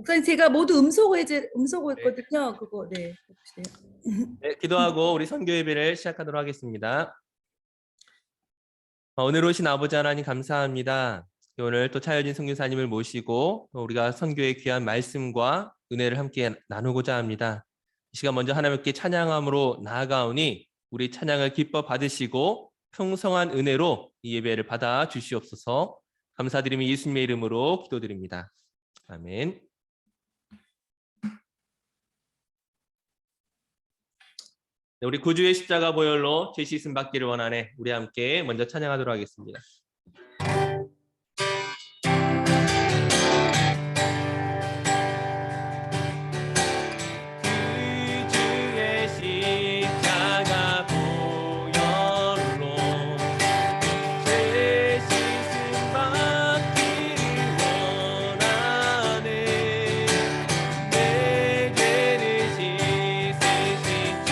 목사님 제가 모두 음소거했거든요. 그거 네. 해주세요. 네, 기도하고 우리 선교 예배를 시작하도록 하겠습니다. 오늘 오신 아버지 하나님 감사합니다. 오늘 또 차여진 선교사님을 모시고 또 우리가 선교의 귀한 말씀과 은혜를 함께 나누고자 합니다. 이 시간 먼저 하나님께 찬양함으로 나아가오니 우리 찬양을 기뻐 받으시고 풍성한 은혜로 이 예배를 받아 주시옵소서. 감사드리며 예수님의 이름으로 기도드립니다. 아멘. 네, 우리 구주의 십자가 보혈로 죄 씻음 받기를 원하네. 우리 함께 먼저 찬양하도록 하겠습니다. 구주의 십자가 보혈로 죄 씻음 받기를 원하네. 내 죄를 씻으신 주이리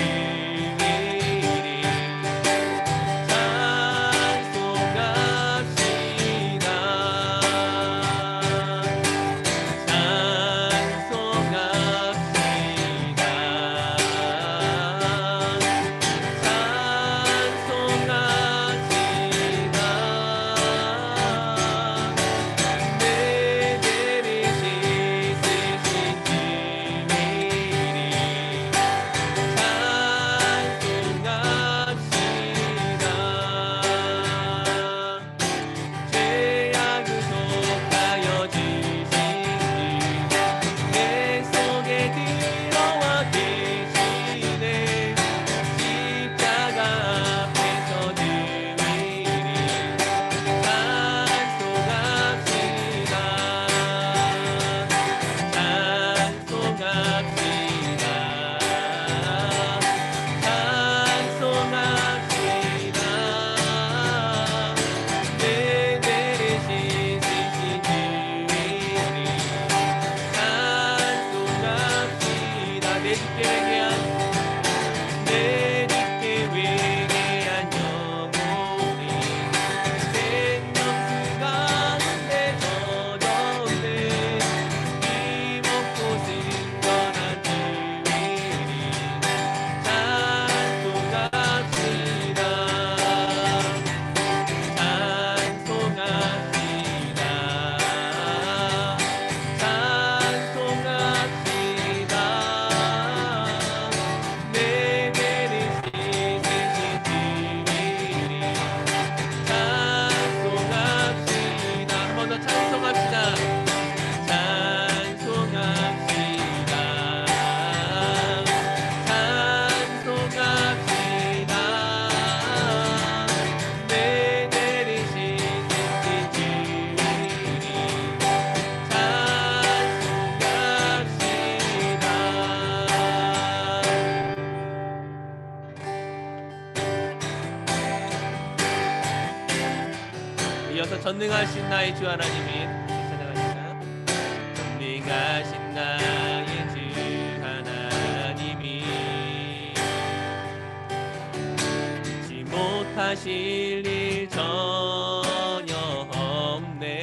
전능하신 나의 주 하나님이 찬양하시나. 전능하신 나의 주 하나님이 잊지 못하실 일 전혀 없네.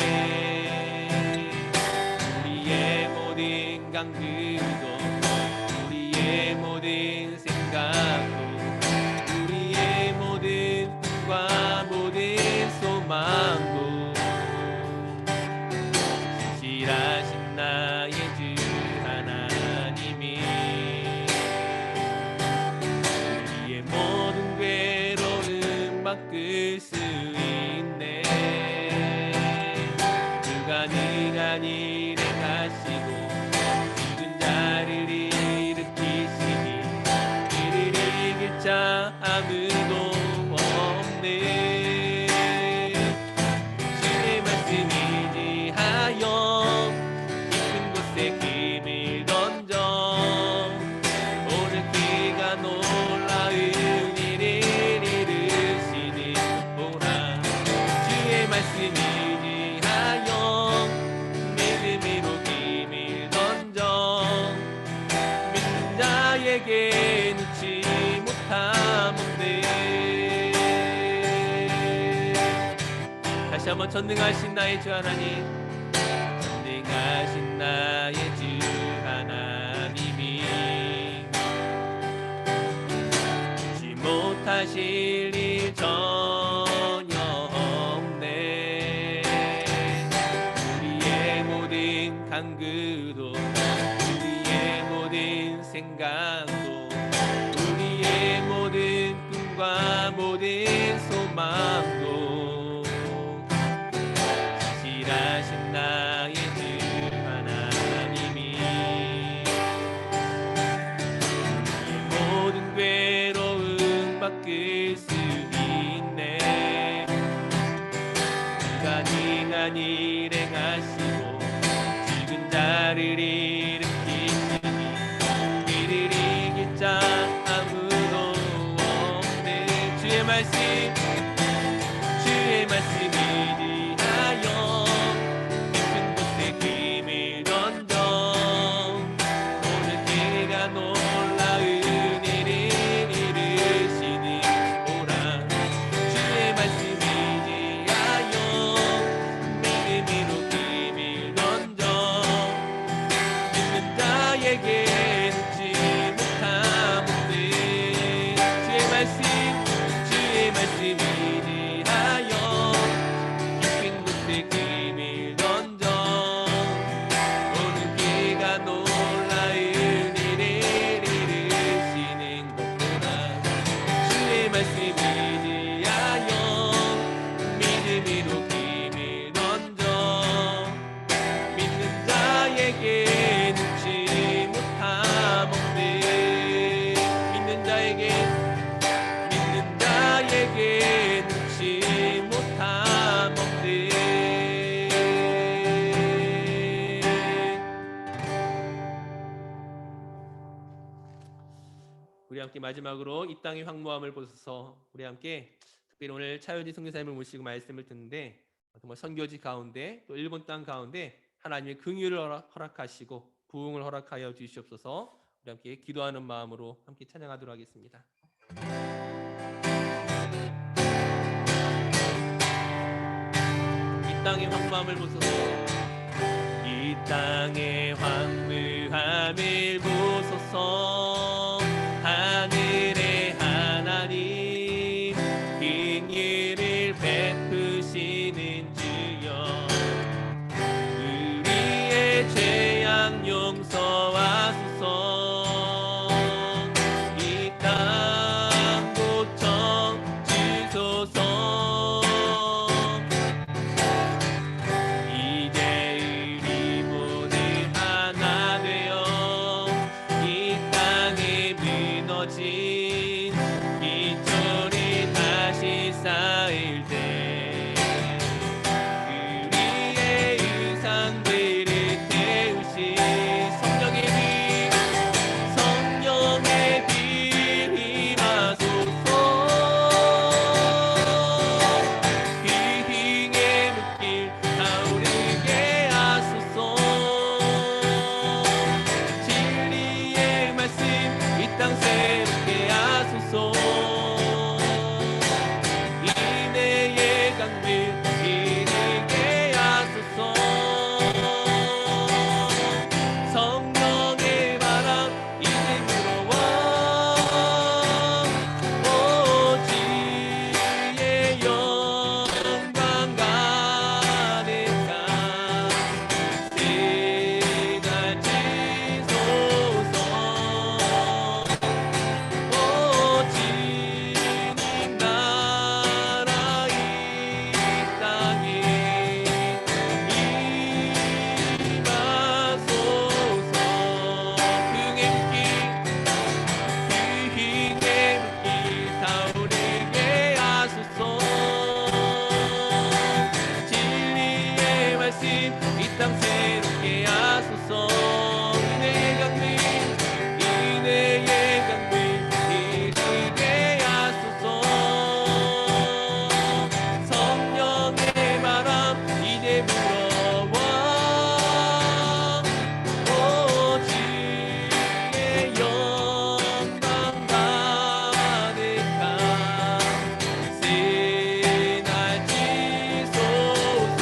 우리의 모든 강들도 우리의 모든 생각도 우리의 모든 꿈과 모든 소망도 신실하신 나의 주 하나님이 우리의 모든 괴로움 바꿀 수 있네. 불가능한 일을 하시고 죽은 자를 일으키시니 이를 이길 자 아무도 없네. 주의 말씀이지 하여 깊은 곳에 힘을 던져 오늘 그가 놀라운 일을 이루시니 보라. 주의 말씀이지 하여 믿음으로 힘을 던져 믿는 자에게 놓지 못하는데. 다시 한번 전능하신 나의 주 하나님, 전능하신 나의 주 간구도 우리의 모든 생각도 우리의 모든 꿈과 모든 소망도 진실하신 나의 주 하나님이 우리의 모든 괴로움 바꿀 수 있네. 가능한 일 행하시고 죽은 자를 일으키시니 이를 이길 자 아무도 없네. 주의 말씀이 위하여 깊은 곳에 힘을 던져 오늘 그가 놀라운 일을 이루시니 오라. 주의 말씀이 위하여 믿음으로 힘을 던져 믿는 자에게 눕지 못한 못들 주의 말씀이 위하여 깊은 곳에 힘을 던져 오늘 그가 놀라운 일을 이루시는 것보다 주의 말씀이 위하여 믿음으로 힘을 던져 믿는 자에게 눕지 못함 없네. 믿는 자에게 눕지 못함 없네. 우리 함께 마지막으로 이 땅의 황무함을 보소서. 우리 함께 특별히 오늘 차효진 선교사님을 모시고 말씀을 듣는데 정말 선교지 가운데 또 일본 땅 가운데 하나님의 긍휼을 허락하시고 부흥을 허락하여 주시옵소서. 우리 함께 기도하는 마음으로 함께 찬양하도록 하겠습니다. 이 땅의 황무함을 보소서. 이 땅의 황무함을 보소서. 하늘의 하나님 긍휼을 베푸시는 주여 우리의 죄악 용서하소서. 이 땅 고쳐 주소서. 이제 우리 모두 하나 되어 이 땅에 무너진 기초를 다시 쌓을 때 우리의 의상들을 태우신 성령의 빛 임하소서. 그 흥의 물길 타오르게 하소서. 진리의 말씀 이 땅 새롭게 하소서. 인내의 강물 이르게 하소서. 성령의 바람 이제 불어와 주의 영광 가득한 새날 지소서. 주님 나라 이 땅에 임하소서. 흥의 물길 타오르게 하소서. 진리의 말씀 이 땅 새롭게 하소서. 인내의 강물 이르게 하소서. 성령의 바람 이제 불어와 주의 영광 가득한 새날 지소서.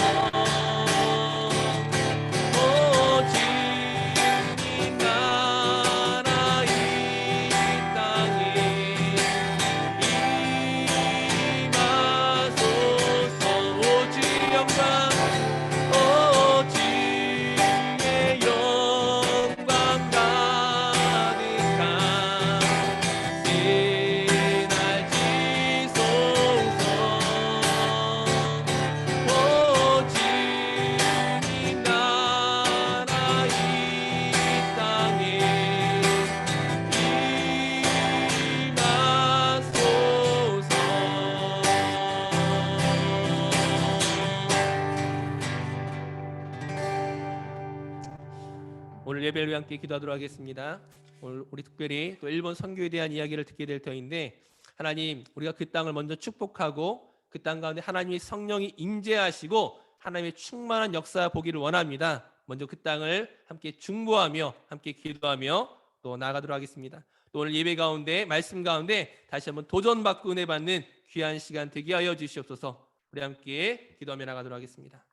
오늘 예배를 위해 함께 기도하도록 하겠습니다. 오늘 우리 특별히 또 일본 선교에 대한 이야기를 듣게 될 터인데, 하나님, 우리가 그 땅을 먼저 축복하고 그 땅 가운데 하나님의 성령이 임재하시고 하나님의 충만한 역사 보기를 원합니다. 먼저 그 땅을 함께 중보하며 함께 기도하며 또 나아가도록 하겠습니다. 또 오늘 예배 가운데 말씀 가운데 다시 한번 도전받고 은혜 받는 귀한 시간 되게 하여 주시옵소서. 우리 함께 기도하며 나가도록 하겠습니다.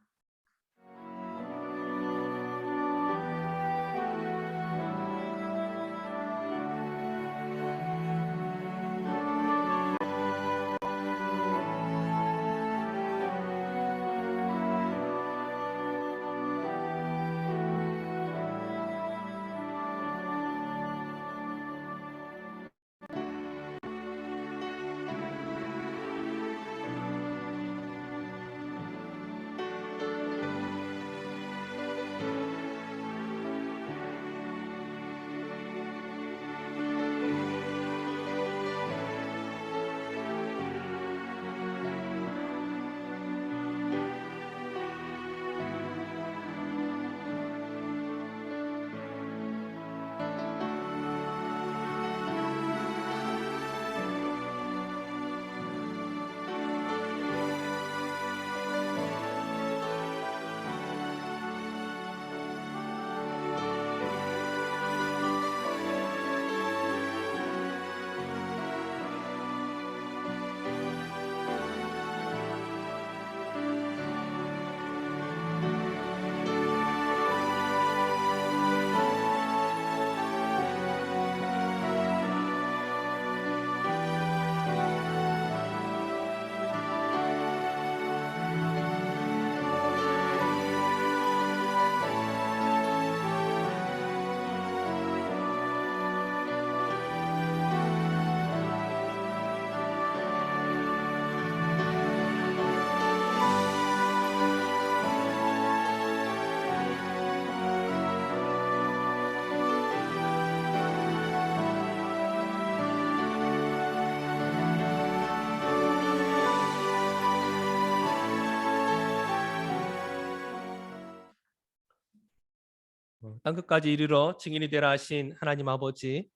땅끝까지 이르러 증인이 되라 하신 하나님 아버지,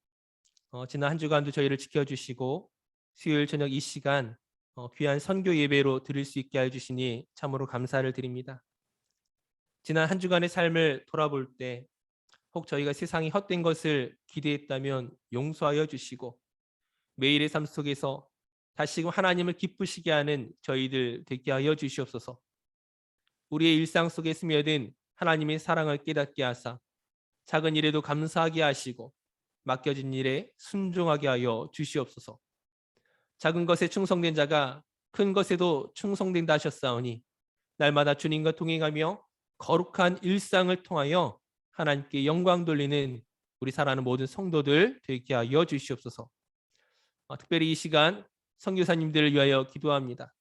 지난 한 주간도 저희를 지켜주시고 수요일 저녁 이 시간 귀한 선교 예배로 드릴 수 있게 해주시니 참으로 감사를 드립니다. 지난 한 주간의 삶을 돌아볼 때 혹 저희가 세상이 헛된 것을 기대했다면 용서하여 주시고, 매일의 삶 속에서 다시금 하나님을 기쁘시게 하는 저희들 되게 하여 주시옵소서. 우리의 일상 속에 스며든 하나님의 사랑을 깨닫게 하사 작은 일에도 감사하게 하시고 맡겨진 일에 순종하게 하여 주시옵소서. 작은 것에 충성된 자가 큰 것에도 충성된다 하셨사오니 날마다 주님과 동행하며 거룩한 일상을 통하여 하나님께 영광 돌리는 우리 사랑하는 모든 성도들 되게 하여 주시옵소서. 특별히 이 시간 선교사님들을 위하여 기도합니다.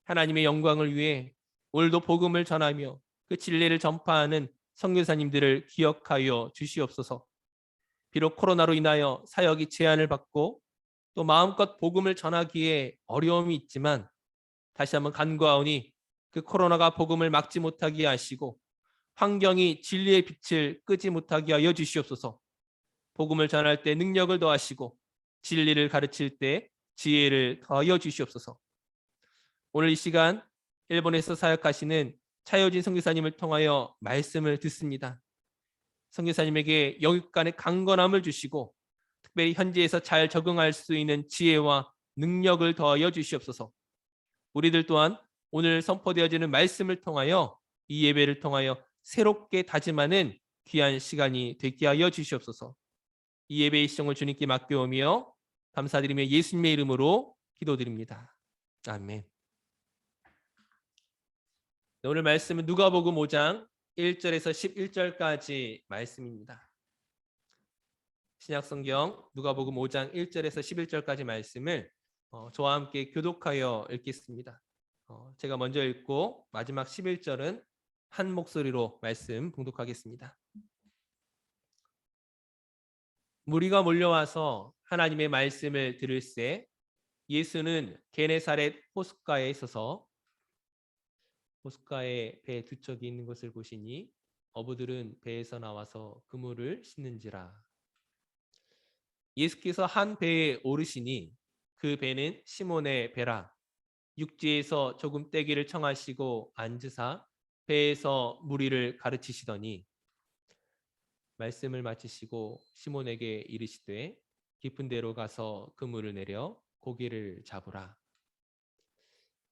하나님의 영광을 위해 오늘도 복음을 전하며 그 진리를 전파하는 선교사님들을 기억하여 주시옵소서. 비록 코로나로 인하여 사역이 제한을 받고 또 마음껏 복음을 전하기에 어려움이 있지만 다시 한번 간구하오니 그 코로나가 복음을 막지 못하게 하시고 환경이 진리의 빛을 끄지 못하게 하여 주시옵소서. 복음을 전할 때 능력을 더하시고 진리를 가르칠 때 지혜를 더하여 주시옵소서. 오늘 이 시간 일본에서 사역하시는 차효진 선교사님을 통하여 말씀을 듣습니다. 선교사님에게 영육간의 강건함을 주시고 특별히 현지에서 잘 적응할 수 있는 지혜와 능력을 더하여 주시옵소서. 우리들 또한 오늘 선포되어지는 말씀을 통하여 이 예배를 통하여 새롭게 다짐하는 귀한 시간이 되게 하여 주시옵소서. 이 예배의 시청을 주님께 맡겨오며 감사드리며 예수님의 이름으로 기도드립니다. 아멘. 오늘 말씀은 누가복음 5장 1절에서 11절까지 말씀입니다. 신약성경 누가복음 5장 1절에서 11절까지 말씀을 저와 함께 교독하여 읽겠습니다. 제가 먼저 읽고 마지막 11절은 한 목소리로 말씀 봉독하겠습니다. 무리가 몰려와서 하나님의 말씀을 들을새 예수는 게네사렛 호숫가에 있어서 호숫가에 배 두 척이 있는 것을 보시니 어부들은 배에서 나와서 그물을 씻는지라. 예수께서 한 배에 오르시니 그 배는 시몬의 배라. 육지에서 조금 떼기를 청하시고 앉으사 배에서 무리를 가르치시더니 말씀을 마치시고 시몬에게 이르시되 깊은 데로 가서 그물을 내려 고기를 잡으라.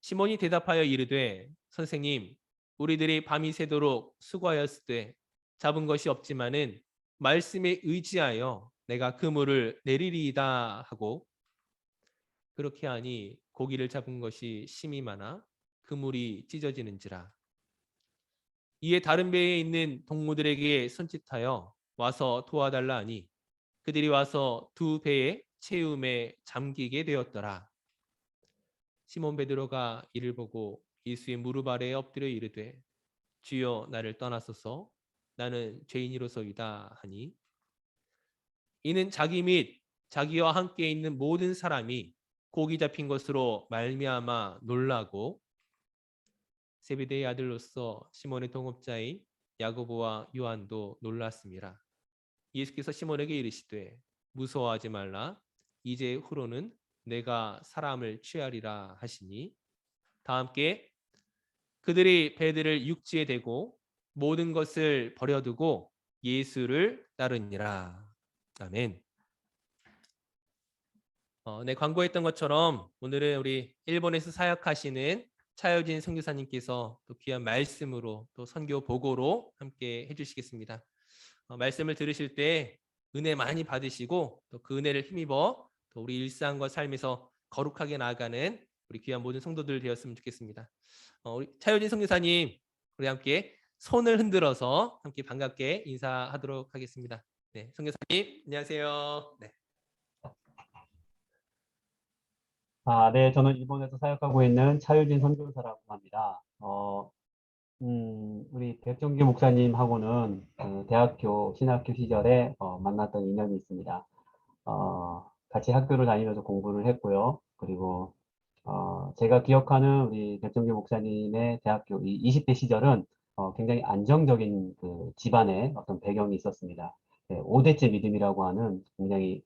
시몬이 대답하여 이르되 선생님 우리들이 밤이 새도록 수고하였으되 잡은 것이 없지만은 말씀에 의지하여 내가 그물을 내리리이다 하고 그렇게 하니 고기를 잡은 것이 심이 많아 그물이 찢어지는지라. 이에 다른 배에 있는 동무들에게 손짓하여 와서 도와달라 하니 그들이 와서 두 배의 채움에 잠기게 되었더라. 시몬 베드로가 이를 보고 예수의 무릎 아래에 엎드려 이르되 주여 나를 떠나소서 나는 죄인이로소이다 하니 이는 자기 및 자기와 함께 있는 모든 사람이 고기 잡힌 것으로 말미암아 놀라고 세베대의 아들로서 시몬의 동업자인 야고보와 요한도 놀랐습니다. 예수께서 시몬에게 이르시되 무서워하지 말라 이제 후로는 내가 사람을 취하리라 하시니 다 함께 그들이 배들을 육지에 대고 모든 것을 버려두고 예수를 따르니라. 아멘. 네, 광고했던 것처럼 오늘은 우리 일본에서 사역하시는 차효진 선교사님께서 또 귀한 말씀으로 또 선교 보고로 함께 해주시겠습니다. 말씀을 들으실 때 은혜 많이 받으시고 또 그 은혜를 힘입어 또 우리 일상과 삶에서 거룩하게 나아가는 우리 귀한 모든 성도들 되었으면 좋겠습니다. 우리 차효진 선교사님 우리 함께 손을 흔들어서 함께 반갑게 인사하도록 하겠습니다. 네, 선교사님 안녕하세요. 네. 네, 저는 일본에서 사역하고 있는 차유진 선교사라고 합니다. 우리 백종기 목사님하고는 대학교, 신학교 시절에 만났던 인연이 있습니다. 같이 학교를 다니면서 공부를 했고요. 그리고 제가 기억하는 우리 백종기 목사님의 대학교 20대 시절은 굉장히 안정적인 그 집안의 어떤 배경이 있었습니다. 5대째 믿음이라고 하는 굉장히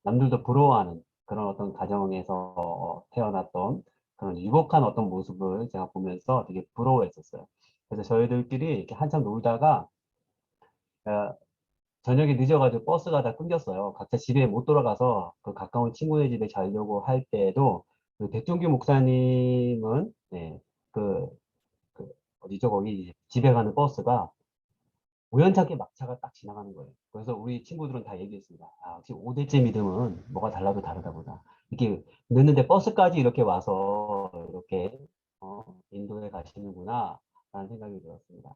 남들도 부러워하는 그런 어떤 가정에서 태어났던 그런 유복한 어떤 모습을 제가 보면서 되게 부러워했었어요. 그래서 저희들끼리 이렇게 한참 놀다가 어, 저녁이 늦어가지고 버스가 다 끊겼어요. 각자 집에 못 돌아가서 그 가까운 친구네 집에 자려고 할 때에도 그 백종규 목사님은 네, 그, 그 어디죠? 거기 이제 집에 가는 버스가 우연찮게 막차가 딱 지나가는 거예요. 그래서 우리 친구들은 다 얘기했습니다. 아, 역시 5대째 믿음은 뭐가 달라도 다르다 보다. 이렇게 늦는데 버스까지 이렇게 와서 이렇게 인도에 가시는구나 라는 생각이 들었습니다.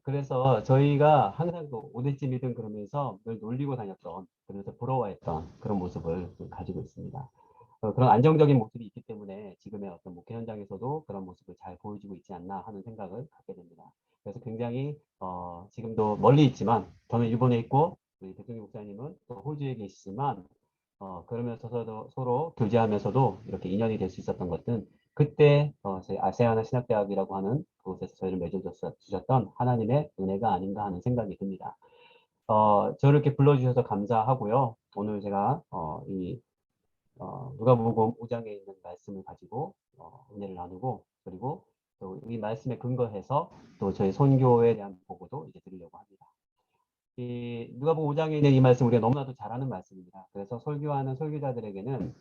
그래서 저희가 항상 그 5대째 믿음 그러면서 늘 놀리고 다녔던, 그러면서 부러워했던 그런 모습을 가지고 있습니다. 그런 안정적인 모습이 있기 때문에 지금의 어떤 목회 현장에서도 그런 모습을 잘 보여주고 있지 않나 하는 생각을 갖게 됩니다. 그래서 굉장히 지금도 멀리 있지만 저는 일본에 있고 우리 대통령 목사님은 또 호주에 계시지만 그러면서도 서로 교제하면서도 이렇게 인연이 될 수 있었던 것은 그때 저희 아세아나 신학대학이라고 하는 그곳에서 저희를 맺어주셨던 하나님의 은혜가 아닌가 하는 생각이 듭니다. 저를 이렇게 불러주셔서 감사하고요. 오늘 제가 이 누가복음 5장에 있는 말씀을 가지고 은혜를 나누고 그리고 또 이 말씀에 근거해서 또 저희 선교에 대한 보고도 이제 드리려고 합니다. 이 누가복음 5장에 있는 이 말씀 우리가 너무나도 잘 아는 말씀입니다. 그래서 설교하는 설교자들에게는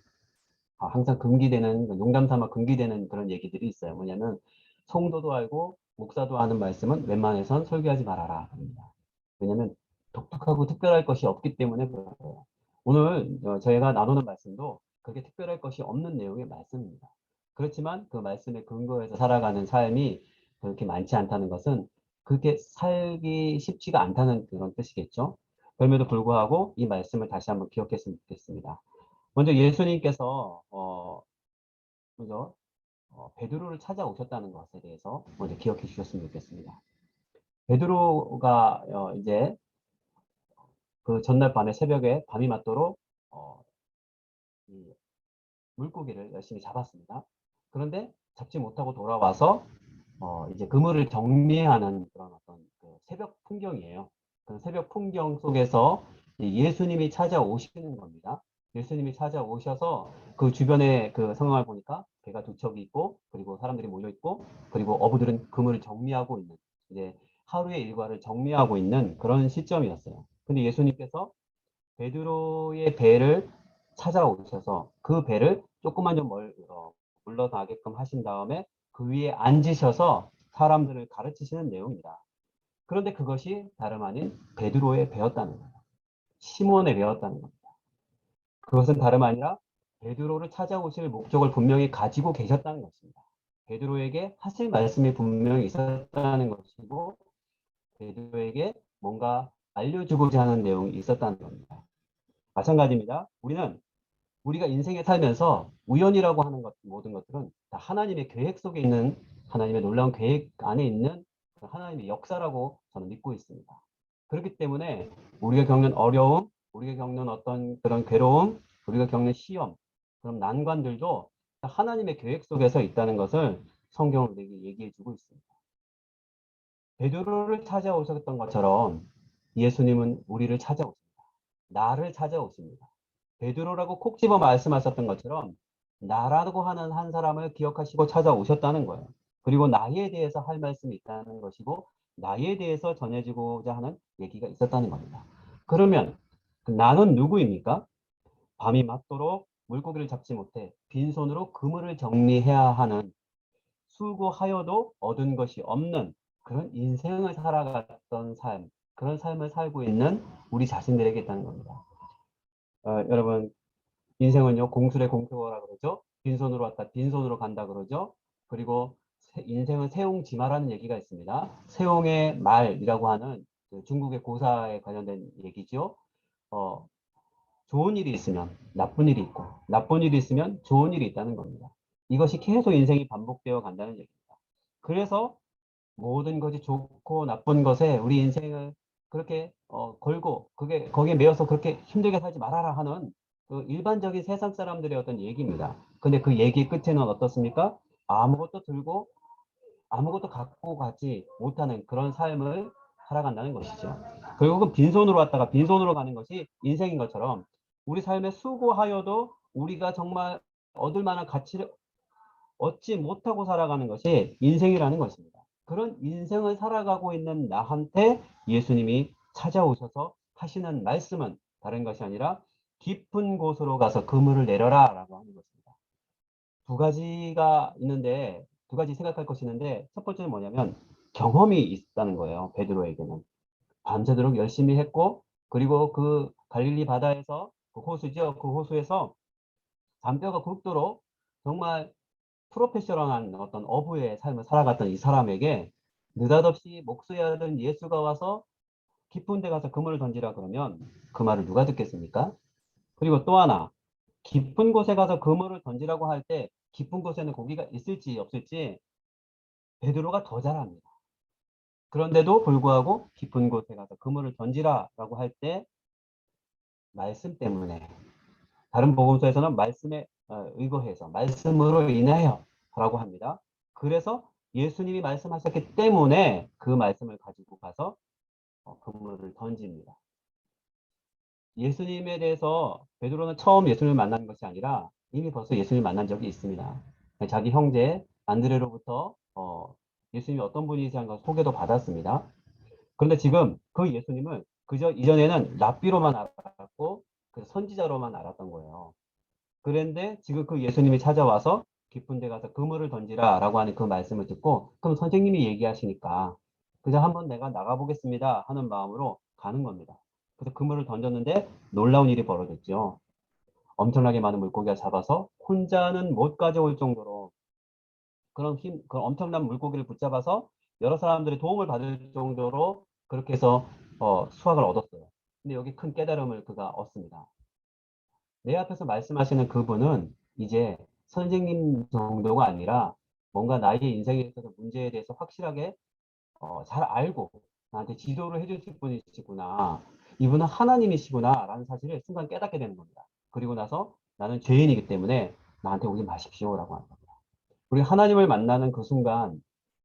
항상 금기되는 농담 삼아 금기되는 그런 얘기들이 있어요. 뭐냐면 성도도 알고 목사도 아는 말씀은 웬만해선 설교하지 말아라 합니다. 왜냐하면 독특하고 특별할 것이 없기 때문에 그래요. 오늘 저희가 나누는 말씀도 그렇게 특별할 것이 없는 내용의 말씀입니다. 그렇지만 그 말씀에 근거해서 살아가는 삶이 그렇게 많지 않다는 것은 그렇게 살기 쉽지가 않다는 그런 뜻이겠죠. 그럼에도 불구하고 이 말씀을 다시 한번 기억했으면 좋겠습니다. 먼저 예수님께서 그죠? 베드로를 찾아오셨다는 것에 대해서 먼저 기억해 주셨으면 좋겠습니다. 베드로가 이제 그 전날 밤에 새벽에 밤이 맞도록 이 물고기를 열심히 잡았습니다. 그런데 잡지 못하고 돌아와서 이제 그물을 정리하는 그런 어떤 그 새벽 풍경이에요. 그 새벽 풍경 속에서 예수님이 찾아오시는 겁니다. 예수님이 찾아오셔서 그 주변에 그 상황을 보니까 배가 두 척이 있고, 그리고 사람들이 몰려 있고, 그리고 어부들은 그물을 정리하고 있는, 이제 하루의 일과를 정리하고 있는 그런 시점이었어요. 근데 예수님께서 베드로의 배를 찾아오셔서 그 배를 조금만 좀 물러나게끔 하신 다음에 그 위에 앉으셔서 사람들을 가르치시는 내용입니다. 그런데 그것이 다름 아닌 베드로의 배였다는 거예요. 시몬의 배였다는 겁니다. 그것은 다름 아니라 베드로를 찾아오실 목적을 분명히 가지고 계셨다는 것입니다. 베드로에게 하실 말씀이 분명히 있었다는 것이고, 베드로에게 뭔가 알려주고자 하는 내용이 있었다는 겁니다. 마찬가지입니다. 우리가 인생에 살면서 우연이라고 하는 모든 것들은 다 하나님의 계획 속에 있는, 하나님의 놀라운 계획 안에 있는 하나님의 역사라고 저는 믿고 있습니다. 그렇기 때문에 우리가 겪는 어려움, 우리가 겪는 어떤 그런 괴로움, 우리가 겪는 시험, 그런 난관들도 다 하나님의 계획 속에서 있다는 것을 성경은 우리에게 얘기해 주고 있습니다. 베드로를 찾아오셨던 것처럼 예수님은 우리를 찾아오십니다. 나를 찾아오십니다. 베드로라고 콕 집어 말씀하셨던 것처럼 나라고 하는 한 사람을 기억하시고 찾아오셨다는 거예요. 그리고 나에 대해서 할 말씀이 있다는 것이고, 나에 대해서 전해지고자 하는 얘기가 있었다는 겁니다. 그러면 나는 누구입니까? 밤이 맞도록 물고기를 잡지 못해 빈손으로 그물을 정리해야 하는, 수고하여도 얻은 것이 없는 그런 인생을 살아갔던 삶, 그런 삶을 살고 있는 우리 자신들에게 있다는 겁니다. 여러분, 인생은요, 공술의 공표라 그러죠. 빈손으로 왔다 빈손으로 간다 그러죠. 그리고 인생은 세옹지마라는 얘기가 있습니다. 세옹의 말이라고 하는 그 중국의 고사에 관련된 얘기죠. 어, 좋은 일이 있으면 나쁜 일이 있고, 나쁜 일이 있으면 좋은 일이 있다는 겁니다. 이것이 계속 인생이 반복되어 간다는 얘기입니다. 그래서 모든 것이 좋고 나쁜 것에 우리 인생을 그렇게 걸고 거기에 매여서 그렇게 힘들게 살지 말아라 하는 그 일반적인 세상 사람들의 어떤 얘기입니다. 근데 그 얘기 끝에는 어떻습니까? 아무것도 들고 아무것도 갖고 가지 못하는 그런 삶을 살아간다는 것이죠. 결국은 빈손으로 왔다가 빈손으로 가는 것이 인생인 것처럼 우리 삶에 수고하여도 우리가 정말 얻을 만한 가치를 얻지 못하고 살아가는 것이 인생이라는 것입니다. 그런 인생을 살아가고 있는 나한테 예수님이 찾아오셔서 하시는 말씀은 다른 것이 아니라 깊은 곳으로 가서 그물을 내려라 라고 하는 것입니다. 두 가지가 있는데, 두 가지 생각할 것이 있는데, 첫 번째는 뭐냐면 경험이 있다는 거예요. 베드로에게는 밤새도록 열심히 했고, 그리고 그 갈릴리 바다에서 그 호수죠. 그 호수에서 잔뼈가 굵도록 정말 프로페셔널한 어떤 어부의 삶을 살아갔던 이 사람에게 느닷없이 목수여야 하던 예수가 와서 깊은 데 가서 그물을 던지라 그러면 그 말을 누가 듣겠습니까? 그리고 또 하나, 깊은 곳에 가서 그물을 던지라고 할 때 깊은 곳에는 고기가 있을지 없을지 베드로가 더 잘 압니다. 그런데도 불구하고 깊은 곳에 가서 그물을 던지라라고 할 때 말씀 때문에, 다른 복음서에서는 말씀에 의거해서 말씀으로 인하여 라고 합니다. 그래서 예수님이 말씀하셨기 때문에 그 말씀을 가지고 가서 그물을 던집니다. 예수님에 대해서 베드로는 처음 예수님을 만난 것이 아니라 이미 벌써 예수님을 만난 적이 있습니다. 자기 형제 안드레로부터 예수님이 어떤 분이지 하는 걸 소개도 받았습니다. 그런데 지금 그 예수님을 그저 이전에는 랍비로만 알았고 그 선지자로만 알았던 거예요. 그런데 지금 그 예수님이 찾아와서 깊은 데 가서 그물을 던지라 라고 하는 그 말씀을 듣고, 그럼 선생님이 얘기하시니까 그저 한번 내가 나가보겠습니다 하는 마음으로 가는 겁니다. 그래서 그물을 던졌는데 놀라운 일이 벌어졌죠. 엄청나게 많은 물고기가 잡아서 혼자는 못 가져올 정도로 그 엄청난 물고기를 붙잡아서 여러 사람들의 도움을 받을 정도로 그렇게 해서 수확을 얻었어요. 근데 여기 큰 깨달음을 그가 얻습니다. 내 앞에서 말씀하시는 그분은 이제 선생님 정도가 아니라 뭔가 나의 인생에 있어서 문제에 대해서 확실하게 잘 알고 나한테 지도를 해주실 분이시구나. 이분은 하나님이시구나 라는 사실을 순간 깨닫게 되는 겁니다. 그리고 나서 나는 죄인이기 때문에 나한테 오지 마십시오 라고 하는 겁니다. 우리 하나님을 만나는 그 순간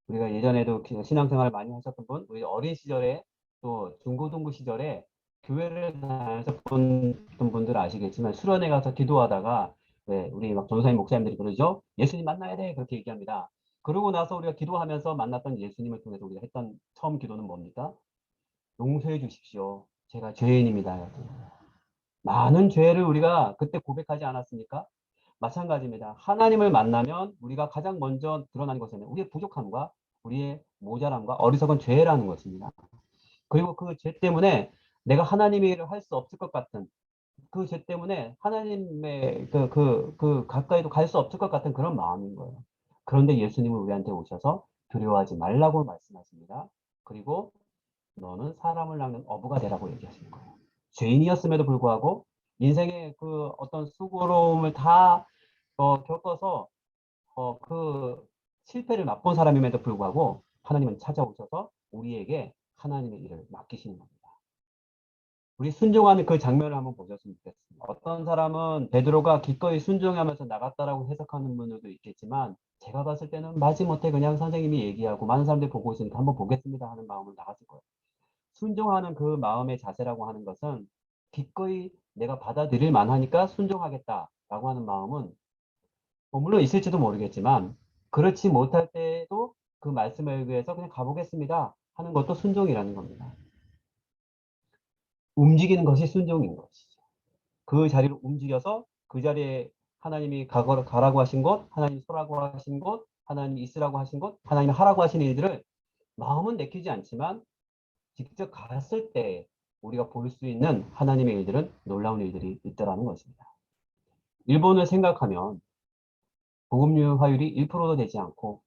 우리가 예전에도 신앙생활 많이 하셨던 분, 우리 어린 시절에 또 중고등부 시절에 교회를 다녔던 분들 아시겠지만 수련회 가서 기도하다가 네, 우리 막 전도사님 목사님들이 그러죠. 예수님 만나야 돼 그렇게 얘기합니다. 그러고 나서 우리가 기도하면서 만났던 예수님을 통해서 우리가 했던 처음 기도는 뭡니까? 용서해 주십시오. 제가 죄인입니다. 많은 죄를 우리가 그때 고백하지 않았습니까? 마찬가지입니다. 하나님을 만나면 우리가 가장 먼저 드러나는 것은 우리의 부족함과 우리의 모자람과 어리석은 죄라는 것입니다. 그리고 그 죄 때문에 내가 하나님의 일을 할 수 없을 것 같은 그 죄 때문에 하나님의 가까이도 갈 수 없을 것 같은 그런 마음인 거예요. 그런데 예수님은 우리한테 오셔서 두려워하지 말라고 말씀하십니다. 그리고 너는 사람을 낚는 어부가 되라고 얘기하시는 거예요. 죄인이었음에도 불구하고 인생의 그 어떤 수고로움을 다 겪어서 그 실패를 맛본 사람임에도 불구하고 하나님은 찾아오셔서 우리에게 하나님의 일을 맡기시는 겁니다. 우리 순종하는 그 장면을 한번 보셨으면 좋겠습니다. 어떤 사람은 베드로가 기꺼이 순종하면서 나갔다라고 해석하는 분들도 있겠지만 제가 봤을 때는 마지못해 그냥 선생님이 얘기하고 많은 사람들이 보고 있으니까 한번 보겠습니다 하는 마음으로 나갔을 거예요. 순종하는 그 마음의 자세라고 하는 것은 기꺼이 내가 받아들일 만하니까 순종하겠다라고 하는 마음은 물론 있을지도 모르겠지만 그렇지 못할 때에도 그 말씀에 의해서 그냥 가보겠습니다 하는 것도 순종이라는 겁니다. 움직이는 것이 순종인 것이죠. 그 자리로 움직여서 그 자리에 하나님이 가라고 하신 곳, 하나님이 서라고 하신 곳, 하나님이 있으라고 하신 곳, 하나님이 하라고 하신 일들을 마음은 내키지 않지만 직접 갔을 때 우리가 볼 수 있는 하나님의 일들은 놀라운 일들이 있더라는 것입니다. 일본을 생각하면 복음화율이 1%도 되지 않고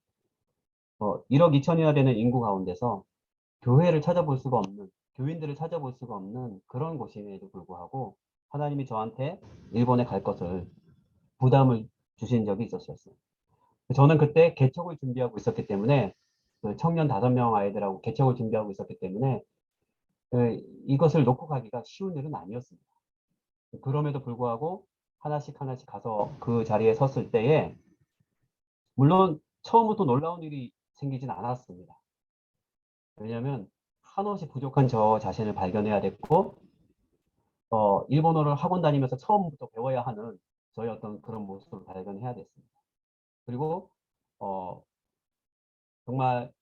1억 2천이나 되는 인구 가운데서 교회를 찾아볼 수가 없는, 교인들을 찾아볼 수가 없는 그런 곳임에도 불구하고 하나님이 저한테 일본에 갈 것을 부담을 주신 적이 있었어요. 저는 그때 개척을 준비하고 있었기 때문에 그 청년 5명 아이들하고 개척을 준비하고 있었기 때문에 이것을 놓고 가기가 쉬운 일은 아니었습니다. 그럼에도 불구하고 하나씩 하나씩 가서 그 자리에 섰을 때에 물론 처음부터 놀라운 일이 생기진 않았습니다. 왜냐하면 한없이 부족한 저 자신을 발견해야 됐고 일본어를 학원 다니면서 처음부터 배워야 하는 저의 어떤 그런 모습을 발견해야 됐습니다. 그리고 어, 정말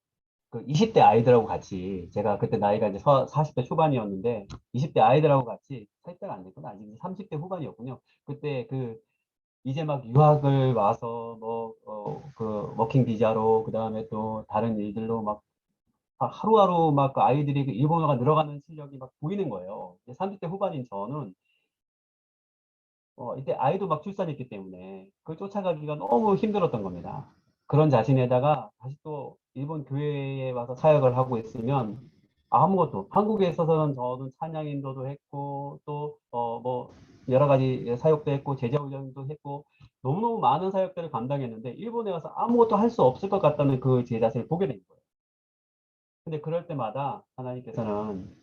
그 20대 아이들하고 같이 제가 그때 나이가 이제 40대 초반이었는데 20대 아이들하고 같이 40대가 안 됐구나. 아직 30대 후반이었군요. 그때 그 이제 막 유학을 와서 그 워킹 비자로 그다음에 또 다른 일들로 막 하루하루 막 그 아이들이 그 일본어가 늘어가는 실력이 막 보이는 거예요. 30대 후반인 저는 이때 아이도 막 출산했기 때문에 그걸 쫓아가기가 너무 힘들었던 겁니다. 그런 자신에다가 다시 또 일본 교회에 와서 사역을 하고 있으면 아무것도 한국에 있어서는 저는 찬양 인도도 했고 또 뭐 여러 가지 사역도 했고 제자 훈련도 했고 너무너무 많은 사역들을 감당했는데 일본에 와서 아무것도 할 수 없을 것 같다는 그 제 자신을 보게 된 거예요. 근데 그럴 때마다 하나님께서는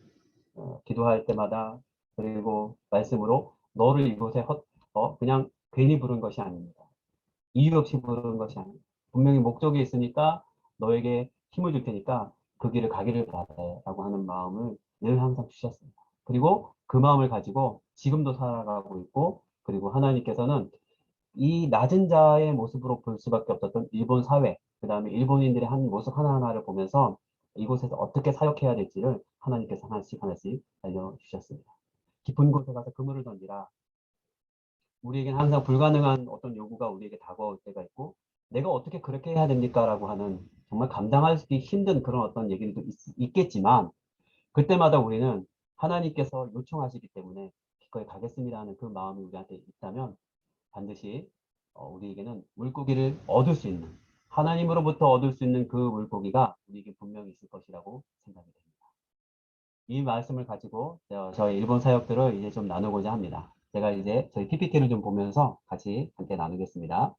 기도할 때마다 그리고 말씀으로 너를 이곳에 그냥 괜히 부른 것이 아닙니다. 이유 없이 부른 것이 아닙니다. 분명히 목적이 있으니까 너에게 힘을 줄 테니까 그 길을 가기를 바라라고 하는 마음을 늘 항상 주셨습니다. 그리고 그 마음을 가지고 지금도 살아가고 있고 그리고 하나님께서는 이 낮은 자의 모습으로 볼 수밖에 없었던 일본 사회, 그 다음에 일본인들의 한 모습 하나하나를 보면서 이곳에서 어떻게 사역해야 될지를 하나님께서 하나씩 하나씩 알려주셨습니다. 깊은 곳에 가서 그물을 던지라. 우리에게는 항상 불가능한 어떤 요구가 우리에게 다가올 때가 있고 내가 어떻게 그렇게 해야 됩니까? 라고 하는 정말 감당하기 힘든 그런 어떤 얘기도 있겠지만 그때마다 우리는 하나님께서 요청하시기 때문에 기꺼이 가겠습니다 하는 그 마음이 우리한테 있다면 반드시 우리에게는 물고기를 얻을 수 있는 하나님으로부터 얻을 수 있는 그 물고기가 우리에게 분명히 있을 것이라고 생각이 됩니다. 이 말씀을 가지고 저희 일본 사역들을 이제 좀 나누고자 합니다. 제가 이제 저희 PPT를 좀 보면서 같이 함께 나누겠습니다.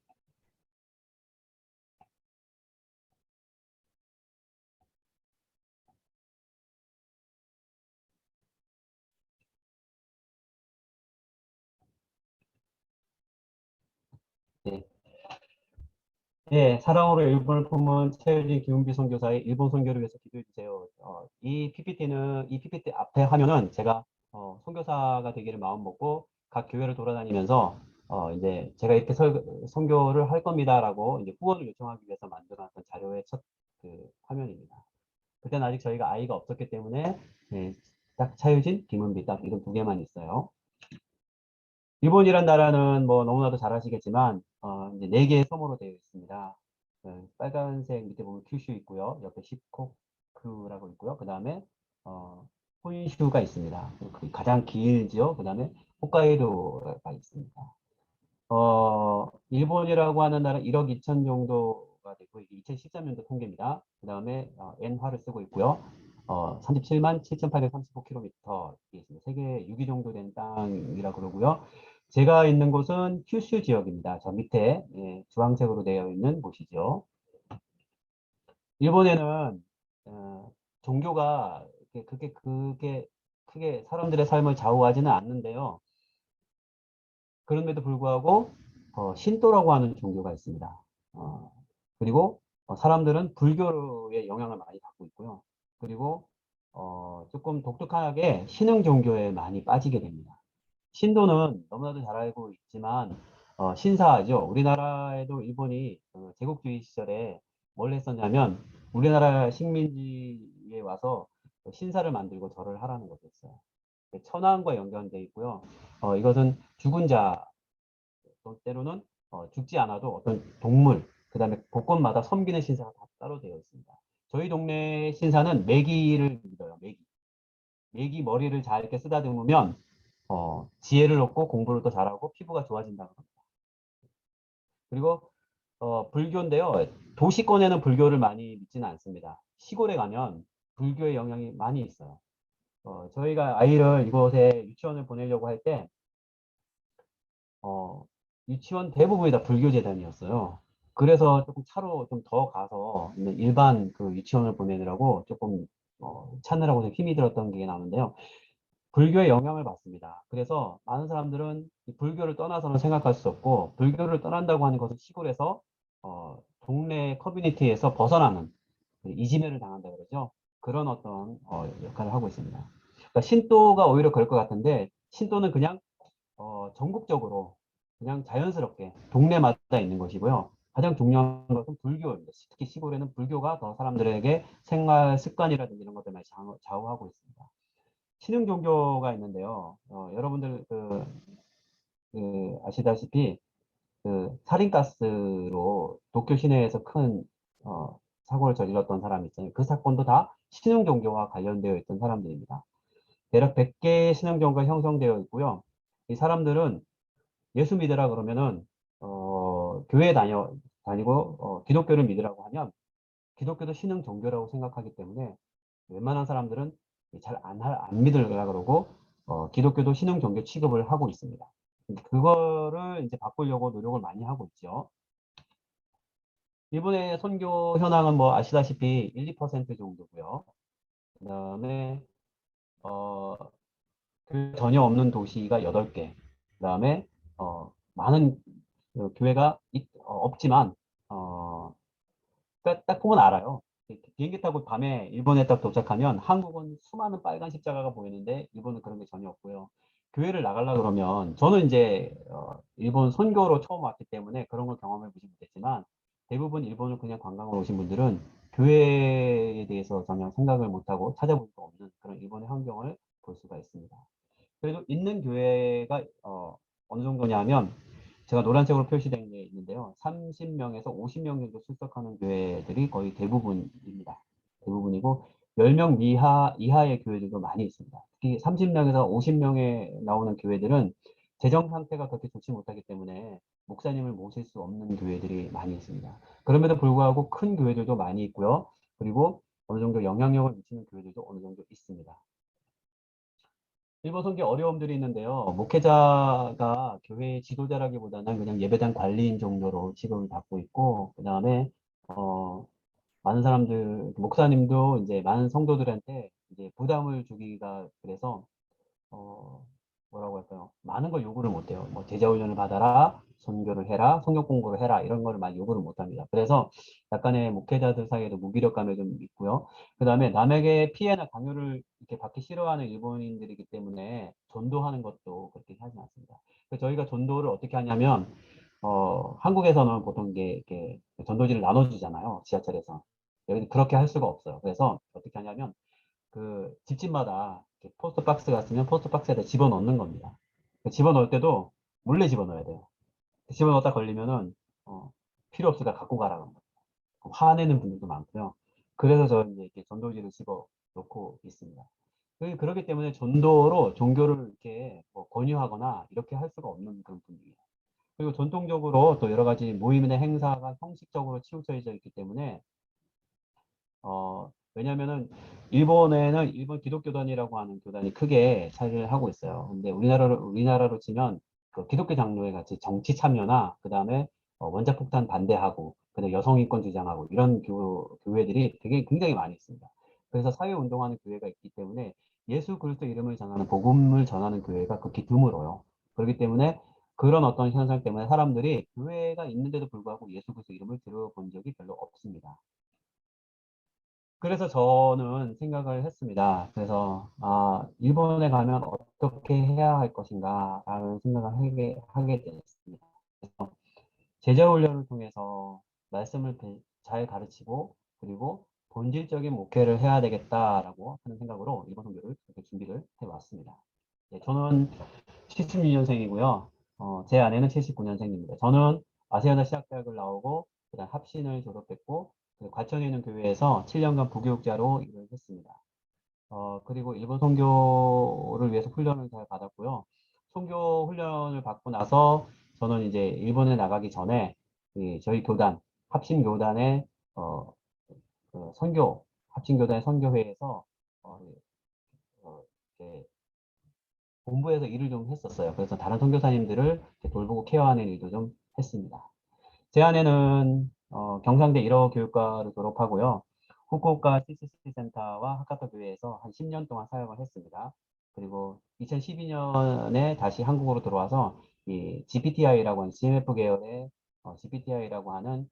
네. 예, 사랑으로 일본을 품은 최유진 김은비 선교사의 일본 선교를 위해서 기도해 주세요. 이 PPT 앞에 화면은 제가 선교사가 되기를 마음 먹고 각 교회를 돌아다니면서 이제 제가 이렇게 선교를 할 겁니다라고 이제 후원을 요청하기 위해서 만들어놨던 자료의 첫 그 화면입니다. 그때는 아직 저희가 아이가 없었기 때문에 예, 딱 차유진, 김은비 딱 이런 두 개만 있어요. 일본이란 나라는 뭐 너무나도 잘 아시겠지만 이제 네 개의 섬으로 되어 있습니다. 빨간색 밑에 보면 큐슈 있고요. 옆에 시코쿠라고 있고요. 그 다음에 혼슈가 있습니다. 그 가장 길지요. 그 다음에 홋카이도가 있습니다. 일본이라고 하는 나라는 1억 2천 정도가 되고 이게 2013년도 통계입니다. 그 다음에 엔화를 쓰고 있고요. 37만 7,835km 있습니다. 세계 6위 정도 된 땅이라 그러고요. 제가 있는 곳은 큐슈 지역입니다. 저 밑에 예, 주황색으로 되어 있는 곳이죠. 일본에는 종교가 그게 크게 사람들의 삶을 좌우하지는 않는데요. 그럼에도 불구하고 신도라고 하는 종교가 있습니다. 어, 그리고 사람들은 불교의 영향을 많이 받고 있고요. 그리고 조금 독특하게 신흥 종교에 많이 빠지게 됩니다. 신도는 너무나도 잘 알고 있지만 신사죠. 우리나라에도 일본이 제국주의 시절에 뭘 했었냐면 우리나라 식민지에 와서 신사를 만들고 절을 하라는 것이었어요. 천황과 연관되어 있고요. 이것은 죽은 자 또 때로는 죽지 않아도 어떤 동물, 그 다음에 곳곳마다 섬기는 신사가 다 따로 되어 있습니다. 저희 동네 신사는 메기를 믿어요. 메기. 메기 머리를 잘 이렇게 쓰다듬으면 지혜를 얻고 공부를 더 잘하고 피부가 좋아진다고 합니다. 그리고 불교인데요. 도시권에는 불교를 많이 믿지는 않습니다. 시골에 가면 불교의 영향이 많이 있어요. 저희가 아이를 이곳에 유치원을 보내려고 할때 유치원 대부분이 다 불교 재단이었어요. 그래서 조금 차로 좀 더 가서 일반 그 유치원을 보내느라고 조금 찾느라고 좀 힘이 들었던 게 나오는데요. 불교의 영향을 받습니다. 그래서 많은 사람들은 이 불교를 떠나서는 생각할 수 없고 불교를 떠난다고 하는 것은 시골에서 동네 커뮤니티에서 벗어나는 이지매를 당한다 그러죠. 그런 어떤 역할을 하고 있습니다. 그러니까 신도가 오히려 그럴 것 같은데 신도는 그냥 전국적으로 그냥 자연스럽게 동네마다 있는 것이고요. 가장 중요한 것은 불교입니다. 특히 시골에는 불교가 더 사람들에게 생활 습관이라든지 이런 것들 많이 좌우하고 있습니다. 신흥 종교가 있는데요. 여러분들 아시다시피 그 살인가스로 도쿄 시내에서 큰 사고를 저질렀던 사람이 있잖아요. 그 사건도 다 신흥 종교와 관련되어 있던 사람들입니다. 대략 100개의 신흥 종교가 형성되어 있고요. 이 사람들은 예수 믿으라 그러면은 교회 다니고 기독교를 믿으라고 하면 기독교도 신흥 종교라고 생각하기 때문에 웬만한 사람들은 잘 안 믿으려고 그러고 기독교도 신흥 종교 취급을 하고 있습니다. 그거를 이제 바꾸려고 노력을 많이 하고 있죠. 일본의 선교 현황은 뭐 아시다시피 1, 2% 정도고요. 그다음에 어, 전혀 없는 도시가 8개. 그다음에 많은 교회가 없지만 딱 보면 알아요. 비행기 타고 밤에 일본에 딱 도착하면 한국은 수많은 빨간 십자가가 보이는데 일본은 그런 게 전혀 없고요. 교회를 나가려 그러면 저는 이제 일본 선교로 처음 왔기 때문에 그런 걸 경험해 보지 못했지만 대부분 일본을 그냥 관광으로 오신 분들은 교회에 대해서 전혀 생각을 못하고 찾아볼 수 없는 그런 일본의 환경을 볼 수가 있습니다. 그래도 있는 교회가 어느 정도냐면 제가 노란색으로 표시된 게 있는데요. 30명에서 50명 정도 출석하는 교회들이 거의 대부분입니다. 대부분이고 10명 이하의 교회들도 많이 있습니다. 특히 30명에서 50명에 나오는 교회들은 재정 상태가 그렇게 좋지 못하기 때문에 목사님을 모실 수 없는 교회들이 많이 있습니다. 그럼에도 불구하고 큰 교회들도 많이 있고요. 그리고 어느 정도 영향력을 미치는 교회들도 어느 정도 있습니다. 일본 선교 어려움들이 있는데요. 목회자가 교회 지도자라기보다는 그냥 예배당 관리인 정도로 취급을 받고 있고, 그 다음에 많은 사람들, 목사님도 이제 많은 성도들한테 이제 부담을 주기가 그래서 뭐라고 할까요? 많은 걸 요구를 못 해요. 뭐 제자 훈련을 받아라, 선교를 해라, 성경 공부를 해라 이런 걸 많이 요구를 못 합니다. 그래서 약간의 목회자들 사이에도 무기력감이 좀 있고요. 그다음에 남에게 피해나 강요를 이렇게 받기 싫어하는 일본인들이기 때문에 전도하는 것도 그렇게 하지 않습니다. 그래서 저희가 전도를 어떻게 하냐면 한국에서는 보통 이게 전도지를 나눠주잖아요. 지하철에서. 여기는 그렇게 할 수가 없어요. 그래서 어떻게 하냐면 그 집집마다 이렇게 포스트 박스가 있으면 포스트 박스에다 집어넣는 겁니다. 집어넣을 때도 몰래 집어넣어야 돼요. 집어넣었다 걸리면은 필요 없으니까 갖고 가라고 합니다. 화내는 분들도 많고요. 그래서 저 이제 이렇게 전도지를 집어 넣고 있습니다. 그렇기 때문에 전도로 종교를 이렇게 뭐 권유하거나 이렇게 할 수가 없는 그런 분위기예요. 그리고 전통적으로 또 여러 가지 모임이나 행사가 형식적으로 치우쳐져 있기 때문에 왜냐면은 일본에는 일본 기독교단이라고 하는 교단이 크게 차지를 하고 있어요. 근데 우리나라로 치면 그 기독교 장로회 같이 정치 참여나 그 다음에 원자폭탄 반대하고 그다음에 여성 인권 주장하고 이런 교회들이 되게 굉장히 많이 있습니다. 그래서 사회 운동하는 교회가 있기 때문에 예수 그리스도 이름을 전하는 복음을 전하는 교회가 극히 드물어요. 그렇기 때문에 그런 어떤 현상 때문에 사람들이 교회가 있는데도 불구하고 예수 그리스도 이름을 들어본 적이 별로 없습니다. 그래서 저는 생각을 했습니다. 그래서 일본에 가면 어떻게 해야 할 것인가 라는 생각을 하게 됐습니다. 그래서 제자 훈련을 통해서 말씀을 잘 가르치고 그리고 본질적인 목회를 해야 되겠다라고 하는 생각으로 일본 선교를 이렇게 준비를 해왔습니다. 네, 저는 76년생이고요. 제 아내는 79년생입니다. 저는 아세아나 시학대학을 나오고 그다음 합신을 졸업했고 과천에 있는 교회에서 7년간 부교육자로 일을 했습니다. 그리고 일본 선교를 위해서 훈련을 잘 받았고요. 선교 훈련을 받고 나서 저는 이제 일본에 나가기 전에 저희 교단, 합신교단의 그 합신교단의 선교회에서 어, 어, 이렇게 본부에서 일을 좀 했었어요. 그래서 다른 선교사님들을 이렇게 돌보고 케어하는 일도 좀 했습니다. 제 아내는 경상대 1호 교육과를 졸업하고요. 후쿠오카 CCC 센터와 하카타 교회에서 한 10년 동안 사역을 했습니다. 그리고 2012년에 다시 한국으로 들어와서 이 GPTI라고 하는 CMF 계열의 GPTI라고 하는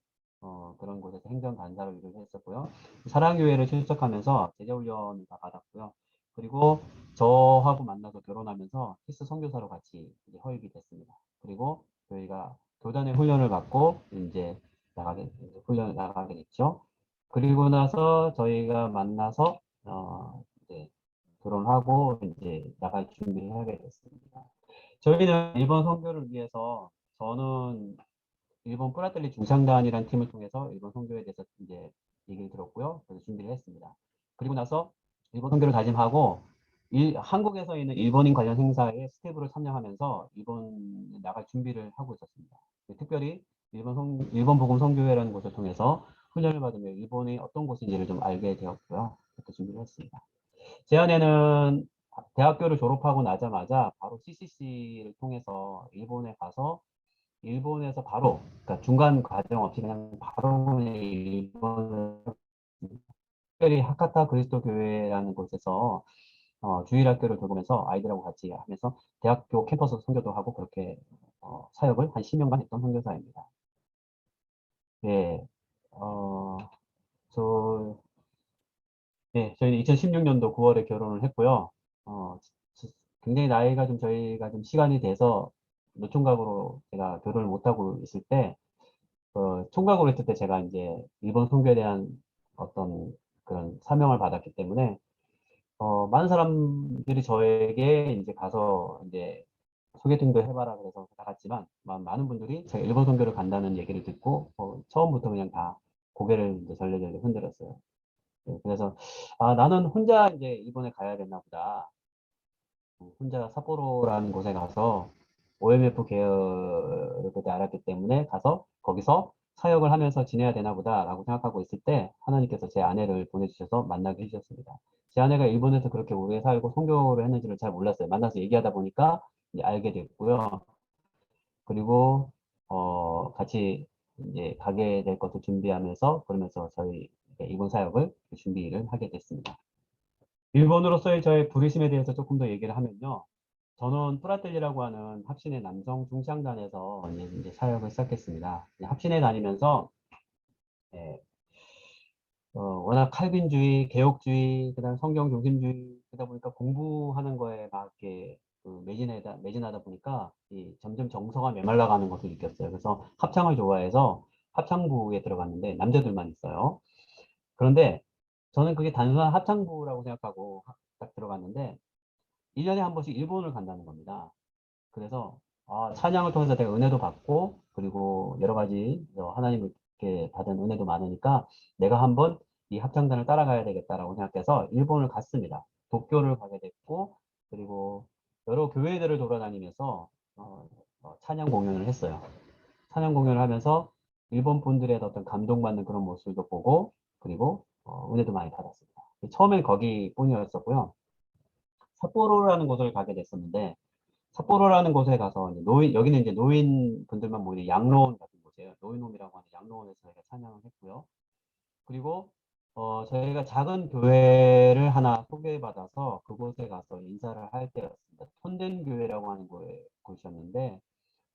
그런 곳에서 행정 간사로 일을 했었고요. 사랑교회를 출석하면서 제자훈련을 다 받았고요. 그리고 저하고 만나서 결혼하면서 히스 선교사로 같이 이제 허입이 됐습니다. 그리고 저희가 교단의 훈련을 받고 이제 훈련을 나가게 됐죠. 그리고 나서 저희가 만나서 이제 결혼하고 이제 나갈 준비를 하게 됐습니다. 저희는 일본 선교를 위해서 저는 일본 뿌라텔리 중상단이라는 팀을 통해서 일본 선교에 대해서 이제 얘기를 들었고요. 그래서 준비를 했습니다. 그리고 나서 일본 선교를 다짐하고 한국에서 있는 일본인 관련 행사에 스텝으로 참여하면서 일본 나갈 준비를 하고 있었습니다. 특별히 일본 복음 선교회라는 곳을 통해서 훈련을 받으며 일본이 어떤 곳인지를 좀 알게 되었고요. 그렇게 준비를 했습니다. 제 아내는 대학교를 졸업하고 나자마자 바로 CCC를 통해서 일본에 가서 일본에서 바로 그러니까 중간 과정 없이 그냥 바로 일본을 특별히 하카타 그리스도 교회라는 곳에서 주일학교를 돌보면서 아이들하고 같이 하면서 대학교 캠퍼스 선교도 하고 그렇게 사역을 한 10년간 했던 선교사입니다. 예, 저, 저희는 2016년도 9월에 결혼을 했고요. 굉장히 나이가 좀 저희가 좀 시간이 돼서 노총각으로 제가 결혼을 못하고 있을 때 총각으로 했을 때 제가 이제 일본 선교에 대한 어떤 그런 사명을 받았기 때문에 많은 사람들이 저에게 이제 가서 이제 소개팅도 해봐라 그래서 나갔지만 많은 분들이 제가 일본 선교를 간다는 얘기를 듣고 처음부터 그냥 다 고개를 이제 절레절레 흔들었어요. 네, 그래서 나는 혼자 이제 일본에 가야 되나 보다. 혼자 삿포로라는 곳에 가서 OMF 계열을 그때 알았기 때문에 가서 거기서 사역을 하면서 지내야 되나 보다라고 생각하고 있을 때 하나님께서 제 아내를 보내주셔서 만나게 해주셨습니다. 제 아내가 일본에서 그렇게 오래 살고 선교를 했는지를 잘 몰랐어요. 만나서 얘기하다 보니까 이제 알게 됐고요. 그리고 같이 이제 가게 될 것을 준비하면서 그러면서 저희 일본 사역을 준비를 하게 됐습니다. 일본으로서의 저의 부르심에 대해서 조금 더 얘기를 하면요. 저는 프라텔리라고 하는 합신의 남성 중창단에서 이제 사역을 시작했습니다. 합신에 다니면서 예, 워낙 칼빈주의, 개혁주의, 그다음 성경 중심주의 그러다 보니까 공부하는 거에 막 이렇게 매진하다 보니까 점점 정서가 메말라가는 것을 느꼈어요. 그래서 합창을 좋아해서 합창부에 들어갔는데 남자들만 있어요. 그런데 저는 그게 단순한 합창부라고 생각하고 딱 들어갔는데 1년에 한 번씩 일본을 간다는 겁니다. 그래서 찬양을 통해서 내가 은혜도 받고 그리고 여러 가지 하나님께 받은 은혜도 많으니까 내가 한번 이 합창단을 따라가야 되겠다라고 생각해서 일본을 갔습니다. 도쿄를 가게 됐고 그리고 여러 교회들을 돌아다니면서 찬양 공연을 했어요. 찬양 공연을 하면서 일본 분들의 어떤 감동받는 그런 모습도 보고 그리고 은혜도 많이 받았습니다. 처음엔 거기뿐이었었고요. 삿포로라는 곳을 가게 됐었는데 삿포로라는 곳에 가서 여기는 이제 노인 분들만 모이는 양로원 같은 곳이에요. 노인홈이라고 하는 양로원에서 저희가 찬양을 했고요. 그리고 저희가 작은 교회를 하나 소개받아서 그곳에 가서 인사를 할 때였습니다. 톤덴 교회라고 하는 곳이었는데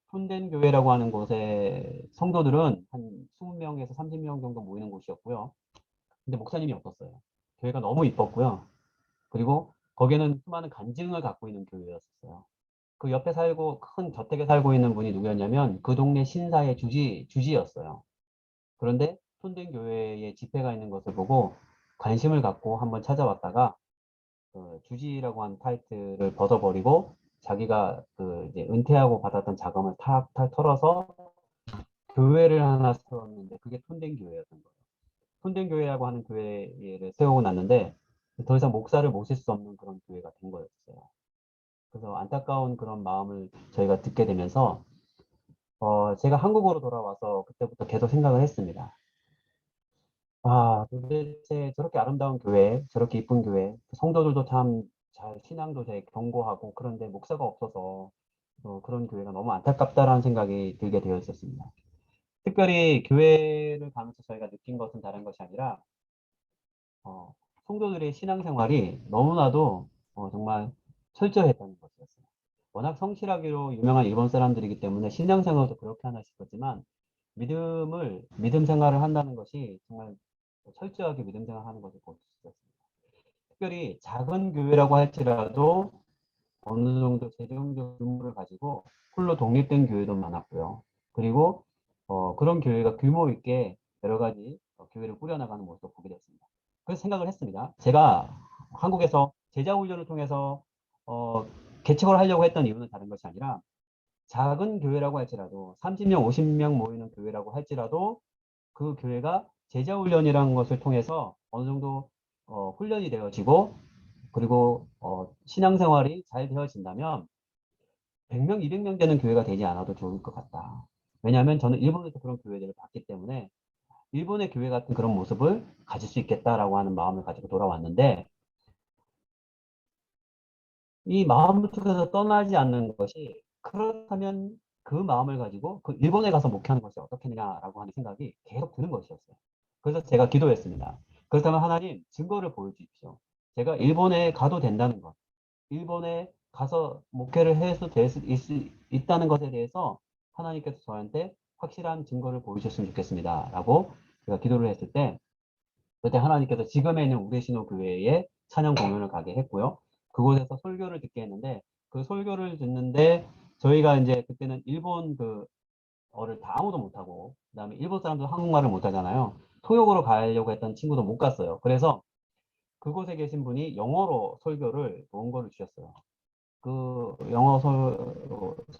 톤덴 교회라고 하는 곳에 성도들은 한 20명에서 30명 정도 모이는 곳이었고요. 근데 목사님이 없었어요. 교회가 너무 이뻤고요. 그리고 거기에는 수많은 간증을 갖고 있는 교회였어요. 그 옆에 살고 큰 저택에 살고 있는 분이 누구였냐면 그 동네 신사의 주지였어요. 그런데 톤된 교회에 집회가 있는 것을 보고 관심을 갖고 한번 찾아왔다가 그 주지라고 한 타이틀을 벗어버리고 자기가 그 이제 은퇴하고 받았던 자금을 탁탁 털어서 교회를 하나 세웠는데 그게 톤된 교회였던 거예요. 톤된 교회라고 하는 교회를 세우고 났는데 더 이상 목사를 모실 수 없는 그런 교회가 된 거였어요. 그래서 안타까운 그런 마음을 저희가 듣게 되면서 제가 한국으로 돌아와서 그때부터 계속 생각을 했습니다. 도대체 저렇게 아름다운 교회, 저렇게 이쁜 교회, 성도들도 참 잘 신앙도 되게 견고하고 그런데 목사가 없어서 그런 교회가 너무 안타깝다라는 생각이 들게 되어 있었습니다. 특별히 교회를 가면서 저희가 느낀 것은 다른 것이 아니라 어, 성도들의 신앙생활이 너무나도 정말 철저했다는 것이었어요. 워낙 성실하기로 유명한 일본 사람들이기 때문에 신앙생활도 그렇게 하나 싶었지만 믿음 생활을 한다는 것이 정말 철저하게 믿음 생활하는 것을 볼 수 있었습니다. 특별히 작은 교회라고 할지라도 어느 정도 재정적 규모를 가지고 홀로 독립된 교회도 많았고요. 그리고 그런 교회가 규모 있게 여러 가지 교회를 꾸려나가는 모습을 보게 됐습니다. 그래서 생각을 했습니다. 제가 한국에서 제자훈련을 통해서 개척을 하려고 했던 이유는 다른 것이 아니라 작은 교회라고 할지라도 30명, 50명 모이는 교회라고 할지라도 그 교회가 제자훈련이라는 것을 통해서 어느 정도 훈련이 되어지고 그리고 신앙생활이 잘 되어진다면 100명, 200명 되는 교회가 되지 않아도 좋을 것 같다. 왜냐하면 저는 일본에서 그런 교회들을 봤기 때문에 일본의 교회 같은 그런 모습을 가질 수 있겠다라고 하는 마음을 가지고 돌아왔는데 이 마음 속에서 떠나지 않는 것이 그렇다면 그 마음을 가지고 그 일본에 가서 목회하는 것이 어떻겠느냐라고 하는 생각이 계속 드는 것이었어요. 그래서 제가 기도했습니다. 그렇다면 하나님 증거를 보여주십시오. 제가 일본에 가도 된다는 것, 일본에 가서 목회를 해서 될 수 있다는 것에 대해서 하나님께서 저한테 확실한 증거를 보여주셨으면 좋겠습니다. 라고 제가 기도를 했을 때 그때 하나님께서 지금에 있는 우레시노 교회에 찬양 공연을 가게 했고요. 그곳에서 설교를 듣게 했는데 그 설교를 듣는데 저희가 이제 그때는 일본 어를 다 아무도 못하고 그다음에 일본 사람도 한국말을 못하잖아요. 토역으로 가려고 했던 친구도 못 갔어요. 그래서 그곳에 계신 분이 영어로 설교를 원고를 주셨어요. 그 영어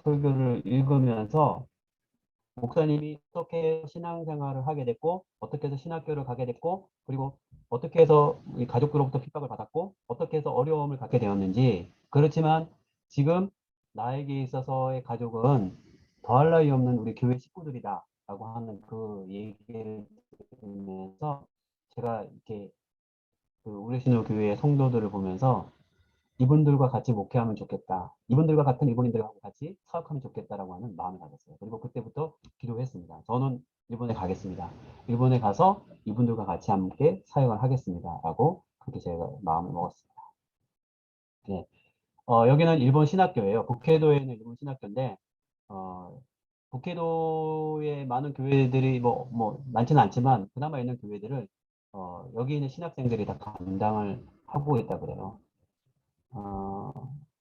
설교를 읽으면서 목사님이 어떻게 신앙생활을 하게 됐고 어떻게 해서 신학교를 가게 됐고 그리고 어떻게 해서 이 가족들로부터 핍박을 받았고 어떻게 해서 어려움을 갖게 되었는지 그렇지만 지금 나에게 있어서의 가족은 더할 나위 없는 우리 교회 식구들이다 라고 하는 그 얘기를 들으면서 제가 이렇게 그 우레시노 교회의 성도들을 보면서 이분들과 같이 목회하면 좋겠다. 이분들과 같은 일본인들하고 같이 사역하면 좋겠다라고 하는 마음을 가졌어요. 그리고 그때부터 기도했습니다. 저는 일본에 가겠습니다. 일본에 가서 이분들과 같이 함께 사역을 하겠습니다. 라고 그렇게 제가 마음을 먹었습니다. 네. 여기는 일본 신학교예요. 북해도에는 일본 신학교인데, 북해도에 많은 교회들이 많지는 않지만, 그나마 있는 교회들을, 여기 있는 신학생들이 다 감당을 하고 있다 그래요. 어,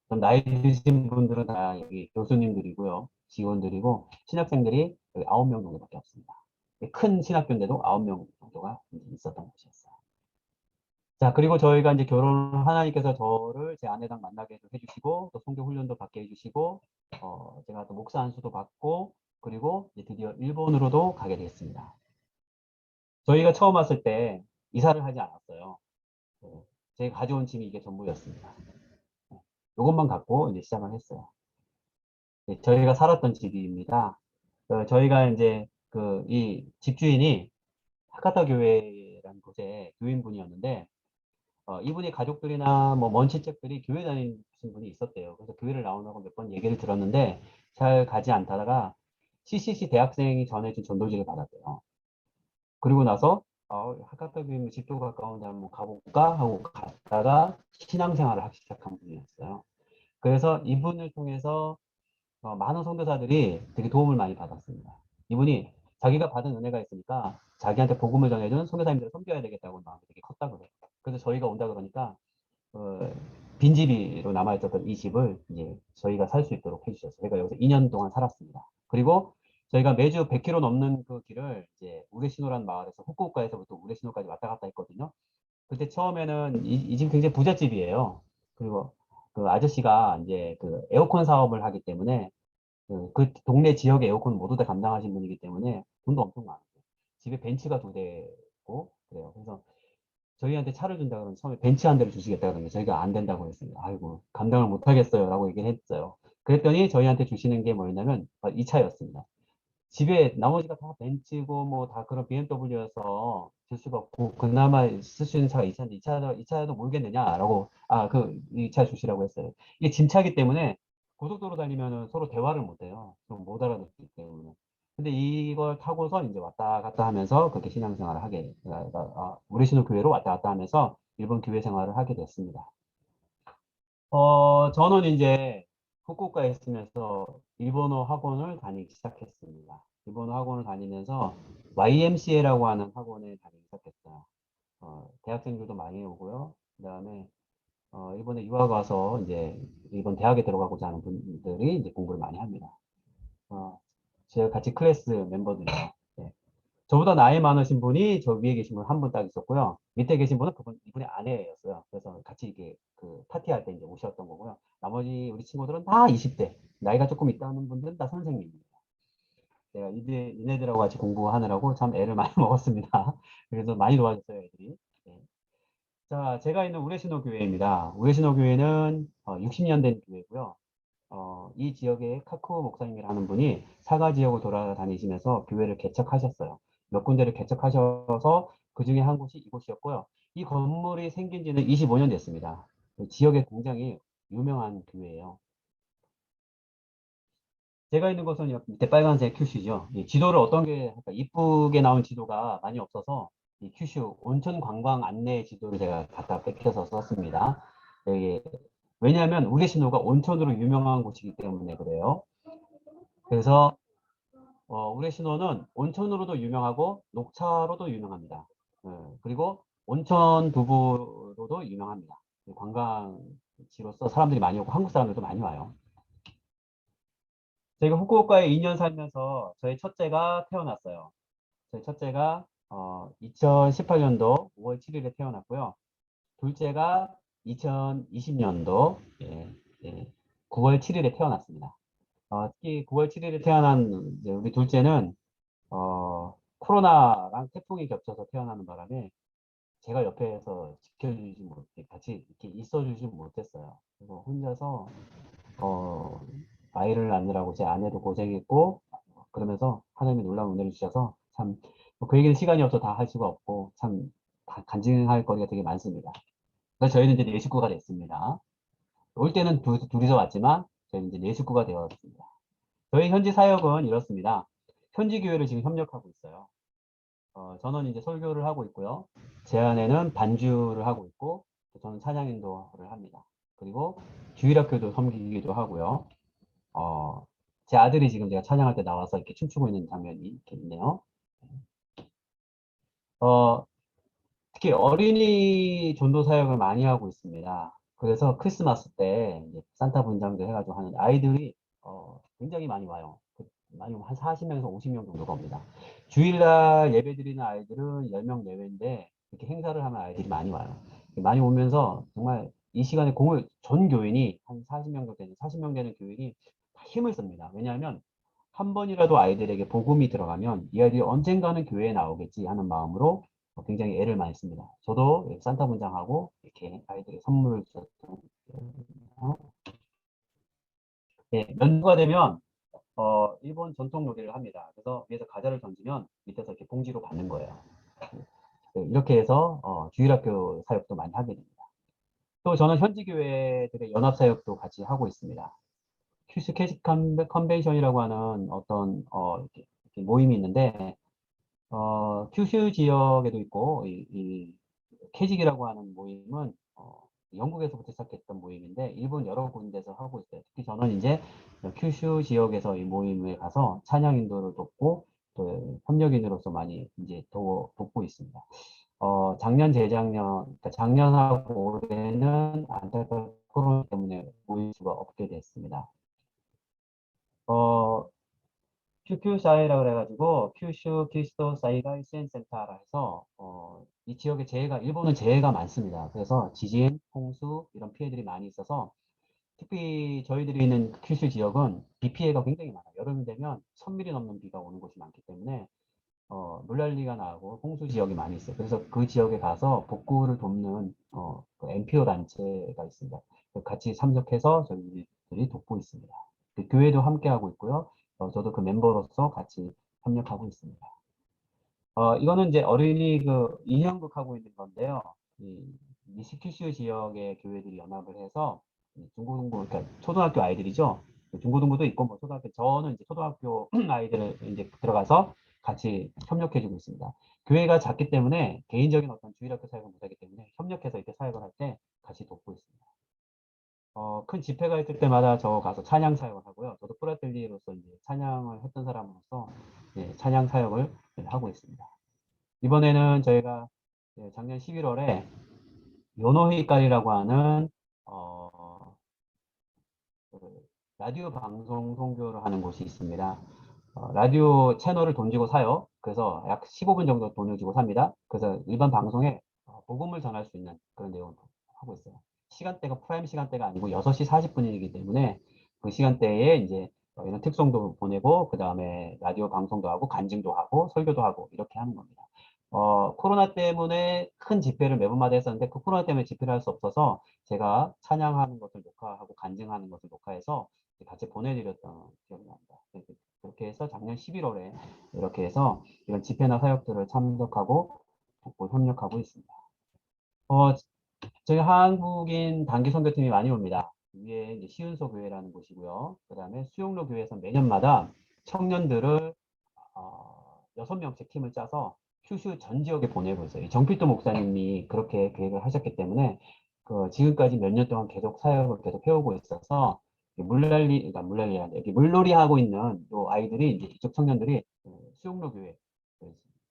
좀 나이 드신 분들은 다 여기 교수님들이고요. 직원들이고, 신학생들이 여기 9명 정도밖에 없습니다. 큰 신학교인데도 9명 정도가 있었던 곳이었어요. 자, 그리고 저희가 이제 결혼을 하나님께서 저를 제 아내랑 만나게 해주시고, 또 성교 훈련도 받게 해주시고, 제가 또 목사 안수도 받고, 그리고 이제 드디어 일본으로도 가게 됐습니다. 저희가 처음 왔을 때 이사를 하지 않았어요. 제가 가져온 짐이 이게 전부였습니다. 이것만 갖고 이제 시작을 했어요. 네, 저희가 살았던 집입니다. 저희가 이제 이 집주인이 하카타 교회라는 곳에 교인분이었는데, 이분이 가족들이나 뭐 먼 친척들이 교회 다니신 분이 있었대요. 그래서 교회를 나오라고 몇 번 얘기를 들었는데 잘 가지 않다가 CCC 대학생이 전해준 전도지를 받았대요. 그리고 나서 하카타 교회 집도 가까운데 한번 가볼까 하고 갔다가 신앙생활을 하기 시작한 분이었어요. 그래서 이분을 통해서 많은 선교사들이 되게 도움을 많이 받았습니다. 이분이 자기가 받은 은혜가 있으니까 자기한테 복음을 전해준 선교사님들을 섬겨야 되겠다고 마음이 되게 컸다 그래요. 그래서 저희가 온다 그러니까 빈집이로 남아있었던 이 집을 이제 저희가 살 수 있도록 해주셨어요. 저희가 여기서 2년 동안 살았습니다. 그리고 저희가 매주 100km 넘는 그 길을 이제 우레시노라는 마을에서 후쿠오카에서부터 우레시노까지 왔다 갔다 했거든요. 그때 처음에는 이 집 굉장히 부잣집이에요. 그리고 그 아저씨가 이제 그 에어컨 사업을 하기 때문에 그 동네 지역의 에어컨 모두 다 감당하신 분이기 때문에 돈도 엄청 많았어요. 집에 벤츠가 2대고 그래요. 그래서 저희한테 차를 준다 그러면 처음에 벤츠 한 대를 주시겠다 그러는데 저희가 안 된다고 했습니다. 아이고 감당을 못 하겠어요 라고 얘기를 했어요. 그랬더니 저희한테 주시는 게 뭐였냐면 이 차였습니다. 집에 나머지가 다 벤츠고 뭐 다 그런 BMW여서 줄 수가 없고 그나마 쓸 수 있는 차가 이 차인데 이 차도 모르겠느냐라고 이 차 주시라고 했어요. 이게 짐차기 때문에 고속도로 다니면은 서로 대화를 못 해요. 좀 못 알아듣기 때문에. 근데 이걸 타고서 이제 왔다 갔다 하면서 그렇게 신앙생활을 우리 신호 교회로 왔다 갔다 하면서 일본 교회 생활을 하게 됐습니다. 저는 이제 후쿠오카에 있으면서 일본어 학원을 다니기 시작했습니다. 일본어 학원을 다니면서 YMCA라고 하는 학원에 다니기 시작했어요. 대학생들도 많이 오고요. 그 다음에 일본에 유학 와서 이제 일본 대학에 들어가고자 하는 분들이 이제 공부를 많이 합니다. 제가 같이 클래스 멤버들이요. 네. 저보다 나이 많으신 분이 저 위에 계신 분 한 분 딱 있었고요. 밑에 계신 분은 이분의 아내였어요. 그래서 같이 이게 파티할 때 이제 오셨던 거고요. 나머지 우리 친구들은 다 20대. 나이가 조금 있다는 분들은 다 선생님입니다. 제가 이네들하고 같이 공부하느라고 참 애를 많이 먹었습니다. 그래서 많이 도와줬어요, 애들이. 네. 자, 제가 있는 우레시노 교회입니다. 우레시노 교회는 60년 된 교회고요. 이 지역에 카쿠 목사님이라는 분이 사가 지역을 돌아다니시면서 교회를 개척하셨어요. 몇 군데를 개척하셔서 그 중에 한 곳이 이곳이었고요. 이 건물이 생긴 지는 25년 됐습니다. 지역의 굉장히 유명한 교회예요. 제가 있는 곳은 밑에 빨간색 큐슈죠. 이 지도를 어떤 게 이쁘게 나온 지도가 많이 없어서 이 큐슈 온천 관광 안내 지도를 제가 갖다 뺏겨서 썼습니다. 여기 왜냐하면 우레시노가 온천으로 유명한 곳이기 때문에 그래요. 그래서 우레시노는 온천으로도 유명하고 녹차로도 유명합니다. 그리고 온천 두부로도 유명합니다. 관광지로서 사람들이 많이 오고 한국 사람들도 많이 와요. 저희가 후쿠오카에 2년 살면서 저희 첫째가 태어났어요. 저희 첫째가 2018년도 5월 7일에 태어났고요. 둘째가 2020년도 9월 7일에 태어났습니다. 특히 9월 7일에 태어난 우리 둘째는 코로나랑 태풍이 겹쳐서 태어나는 바람에 제가 옆에서 지켜주지 못해 같이 이렇게 있어주지 못했어요. 그래서 혼자서 아이를 낳느라고 제 아내도 고생했고 그러면서 하나님이 놀라운 은혜를 주셔서 참 그 얘기는 시간이 없어 다 할 수가 없고 참 간증할 거리가 되게 많습니다. 그래서 저희는 이제 네 식구가 됐습니다. 올 때는 둘이서 왔지만 저희는 이제 네 식구가 되었습니다. 저희 현지 사역은 이렇습니다. 현지 교회를 지금 협력하고 있어요. 저는 이제 설교를 하고 있고요. 제 아내는 반주를 하고 있고, 저는 찬양 인도를 합니다. 그리고 주일학교도 섬기기도 하고요. 제 아들이 지금 제가 찬양할 때 나와서 이렇게 춤추고 있는 장면이 이렇게 있네요. 특히 어린이 전도 사역을 많이 하고 있습니다. 그래서 크리스마스 때 이제 산타 분장도 해가지고 하는 아이들이 굉장히 많이 와요. 많이 오면 한 40명에서 50명 정도가 옵니다. 주일날 예배 드리는 아이들은 10명 내외인데 이렇게 행사를 하면 아이들이 많이 와요. 많이 오면서 정말 이 시간에 전 교인이 한 40명 되는 교인이 다 힘을 씁니다. 왜냐하면 한 번이라도 아이들에게 복음이 들어가면 이 아이들이 언젠가는 교회에 나오겠지 하는 마음으로 굉장히 애를 많이 씁니다. 저도 산타 분장하고 이렇게 아이들에게 선물을 줬던 연도가 되면 일본 전통 놀이를 합니다. 그래서 위에서 과자를 던지면 밑에서 이렇게 봉지로 받는 거예요. 이렇게 해서 주일학교 사역도 많이 하게 됩니다. 또 저는 현지 교회들의 연합 사역도 같이 하고 있습니다. 큐스 캐시 컨벤션이라고 하는 어떤 이렇게 모임이 있는데 큐슈 지역에도 있고 이 캐직이라고 하는 모임은 영국에서부터 시작했던 모임인데 일본 여러 군데서 하고 있어요. 특히 저는 이제 큐슈 지역에서 이 모임에 가서 찬양 인도를 돕고 또 협력인으로서 많이 이제 돕고 있습니다. 작년, 재작년, 그러니까 작년하고 올해는 안타깝게 코로나 때문에 모일 수가 없게 됐습니다. 큐큐 사이라 그래가지고 큐슈 키스토 사이가 센센터라 해서 이 지역에 일본은 재해가 많습니다. 그래서 지진, 홍수 이런 피해들이 많이 있어서 특히 저희들이 있는 큐슈 지역은 비 피해가 굉장히 많아요. 여름이 되면 1000mm 넘는 비가 오는 곳이 많기 때문에 물난리가 나고 홍수 지역이 많이 있어요. 그래서 그 지역에 가서 복구를 돕는 그 NPO 단체가 있습니다. 같이 참석해서 저희들이 돕고 있습니다. 그 교회도 함께 하고 있고요. 저도 그 멤버로서 같이 협력하고 있습니다. 이거는 이제 어린이 그 인형극 하고 있는 건데요. 이 미시큐슈 지역의 교회들이 연합을 해서 중고등부, 그러니까 초등학교 아이들이죠. 중고등부도 있고 뭐 초등학교, 저는 이제 초등학교 아이들을 이제 들어가서 같이 협력해주고 있습니다. 교회가 작기 때문에 개인적인 어떤 주일학교 사역을 못하기 때문에 협력해서 이렇게 사역을 할 때 같이 돕고 있습니다. 큰 집회가 있을 때마다 저 가서 찬양 사역을 하고요. 저도 프라텔리로서 이제 찬양을 했던 사람으로서 찬양 사역을 하고 있습니다. 이번에는 저희가 작년 11월에 요노히까리라고 하는 그 라디오 방송 선교를 하는 곳이 있습니다. 라디오 채널을 돈 주고 사요. 그래서 약 15분 정도 돈을 주고 삽니다. 그래서 일반 방송에 복음을 전할 수 있는 그런 내용을 하고 있어요. 시간대가 프라임 시간대가 아니고 6시 40분이기 때문에 그 시간대에 이제 이런 특송도 보내고 그 다음에 라디오 방송도 하고 간증도 하고 설교도 하고 이렇게 하는 겁니다. 코로나 때문에 큰 집회를 매번마다 했었는데 그 코로나 때문에 집회를 할 수 없어서 제가 찬양하는 것을 녹화하고 간증하는 것을 녹화해서 같이 보내드렸던 기억이 납니다. 그렇게 해서 작년 11월에 이렇게 해서 이런 집회나 사역들을 참석하고 협력하고 있습니다. 저희 한국인 단기 선교팀이 많이 옵니다. 위에 이제 시은소 교회라는 곳이고요. 그 다음에 수용로 교회에서 매년마다 청년들을 6명씩 팀을 짜서 큐슈 전 지역에 보내고 있어요. 정필도 목사님이 그렇게 계획을 하셨기 때문에 지금까지 몇 년 동안 계속 사역을 계속 해오고 있어서 물난리가 여기 물놀이 하고 있는 요 아이들이 이제 이쪽 청년들이 수용로 교회,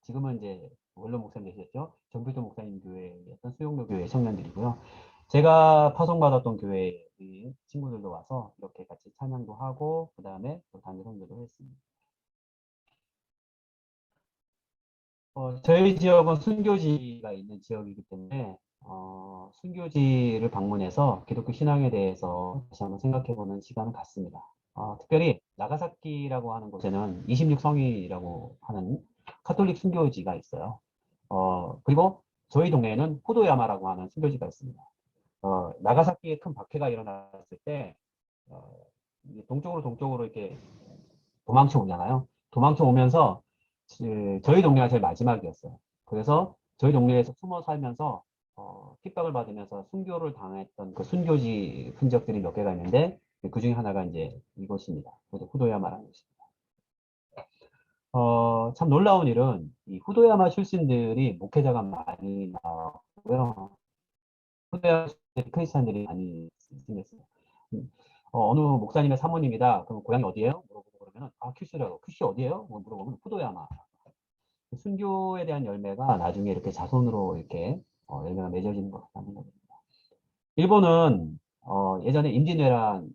지금은 이제 원로 목사님 되셨죠? 정필도 목사님 교회였던 수용로 교회 청년들이고요. 제가 파송받았던 교회 친구들도 와서 이렇게 같이 찬양도 하고 그 다음에 또 단기 선교도 했습니다. 저희 지역은 순교지가 있는 지역이기 때문에 순교지를 방문해서 기독교 신앙에 대해서 다시 한번 생각해보는 시간을 갖습니다. 특별히 나가사키라고 하는 곳에는 26성이라고 하는 카톨릭 순교지가 있어요. 그리고 저희 동네에는 후도야마라고 하는 순교지가 있습니다. 나가사키에 큰 박해가 일어났을 때 동쪽으로 이렇게 도망쳐 오잖아요. 도망쳐 오면서 저희 동네가 제일 마지막이었어요. 그래서 저희 동네에서 숨어 살면서 핍박을 받으면서 순교를 당했던 그 순교지 흔적들이 몇 개가 있는데 그 중에 하나가 이제 이곳입니다. 후도야마라는 곳입니다. 참 놀라운 일은 이 후도야마 출신들이 목회자가 많이 나오고요. 후도야마 크리스찬들이 많이 팀이었어요. 어느 목사님의 사모님이다. 그럼 고향이 어디예요? 물어보고 그러면은 큐슈라고. 큐슈 어디예요? 뭐 물어보면 후도야마. 순교에 대한 열매가 나중에 이렇게 자손으로 이렇게 열매가 맺어지는 것 같다는 겁니다. 일본은 예전에 임진왜란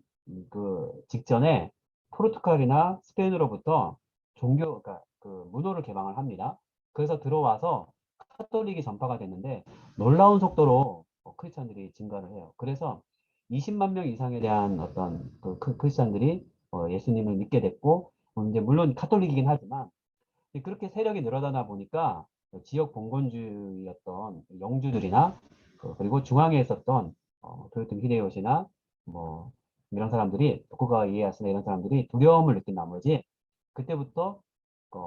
그 직전에 포르투갈이나 스페인으로부터 그러니까 그 문호를 개방을 합니다. 그래서 들어와서 카톨릭이 전파가 됐는데 놀라운 속도로 크리스찬들이 증가를 해요. 그래서 20만 명 이상에 대한 어떤 그 크리스찬들이 예수님을 믿게 됐고, 이제 물론 카톨릭이긴 하지만 그렇게 세력이 늘어나다 보니까 지역 봉건주의였던 영주들이나 그리고 중앙에 있었던 도요토미 히데요시나 뭐 이런 사람들이, 토쿠가와 이에야스나 이런 사람들이 두려움을 느낀 나머지 그때부터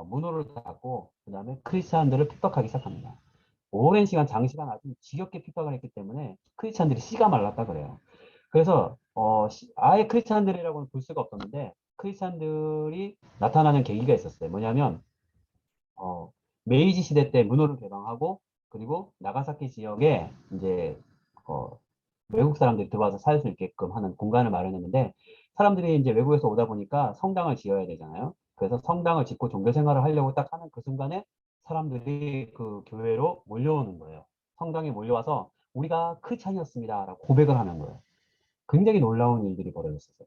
문호를 닫고 그 다음에 크리스찬들을 핍박하기 시작합니다. 오랜 시간, 장시간 아주 지겹게 핍박을 했기 때문에 크리스찬들이 씨가 말랐다 그래요. 그래서 아예 크리스찬들이라고는 볼 수가 없었는데 크리스찬들이 나타나는 계기가 있었어요. 뭐냐면 메이지 시대 때 문호를 개방하고, 그리고 나가사키 지역에 이제 외국 사람들이 들어와서 살 수 있게끔 하는 공간을 마련했는데, 사람들이 이제 외국에서 오다 보니까 성당을 지어야 되잖아요. 그래서 성당을 짓고 종교 생활을 하려고 딱 하는 그 순간에 사람들이 그 교회로 몰려오는 거예요. 성당에 몰려와서 우리가 크리스찬이었습니다라고 고백을 하는 거예요. 굉장히 놀라운 일들이 벌어졌어요.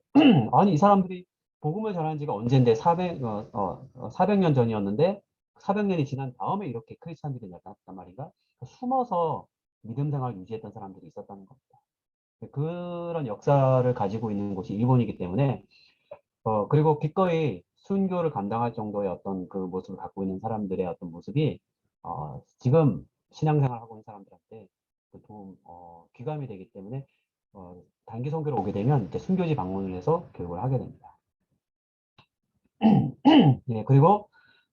아니, 이 사람들이 복음을 전한 지가 언젠데 400년 전이었는데 400년이 지난 다음에 이렇게 크리스찬들이 나타났단 말인가? 숨어서 믿음 생활을 유지했던 사람들이 있었다는 겁니다. 그런 역사를 가지고 있는 곳이 일본이기 때문에 그리고 기꺼이 순교를 감당할 정도의 어떤 그 모습을 갖고 있는 사람들의 어떤 모습이 지금 신앙생활 하고 있는 사람들한테 그 도움 귀감이 되기 때문에 단기 선교로 오게 되면 이렇게 순교지 방문을 해서 교육을 하게 됩니다. 예, 그리고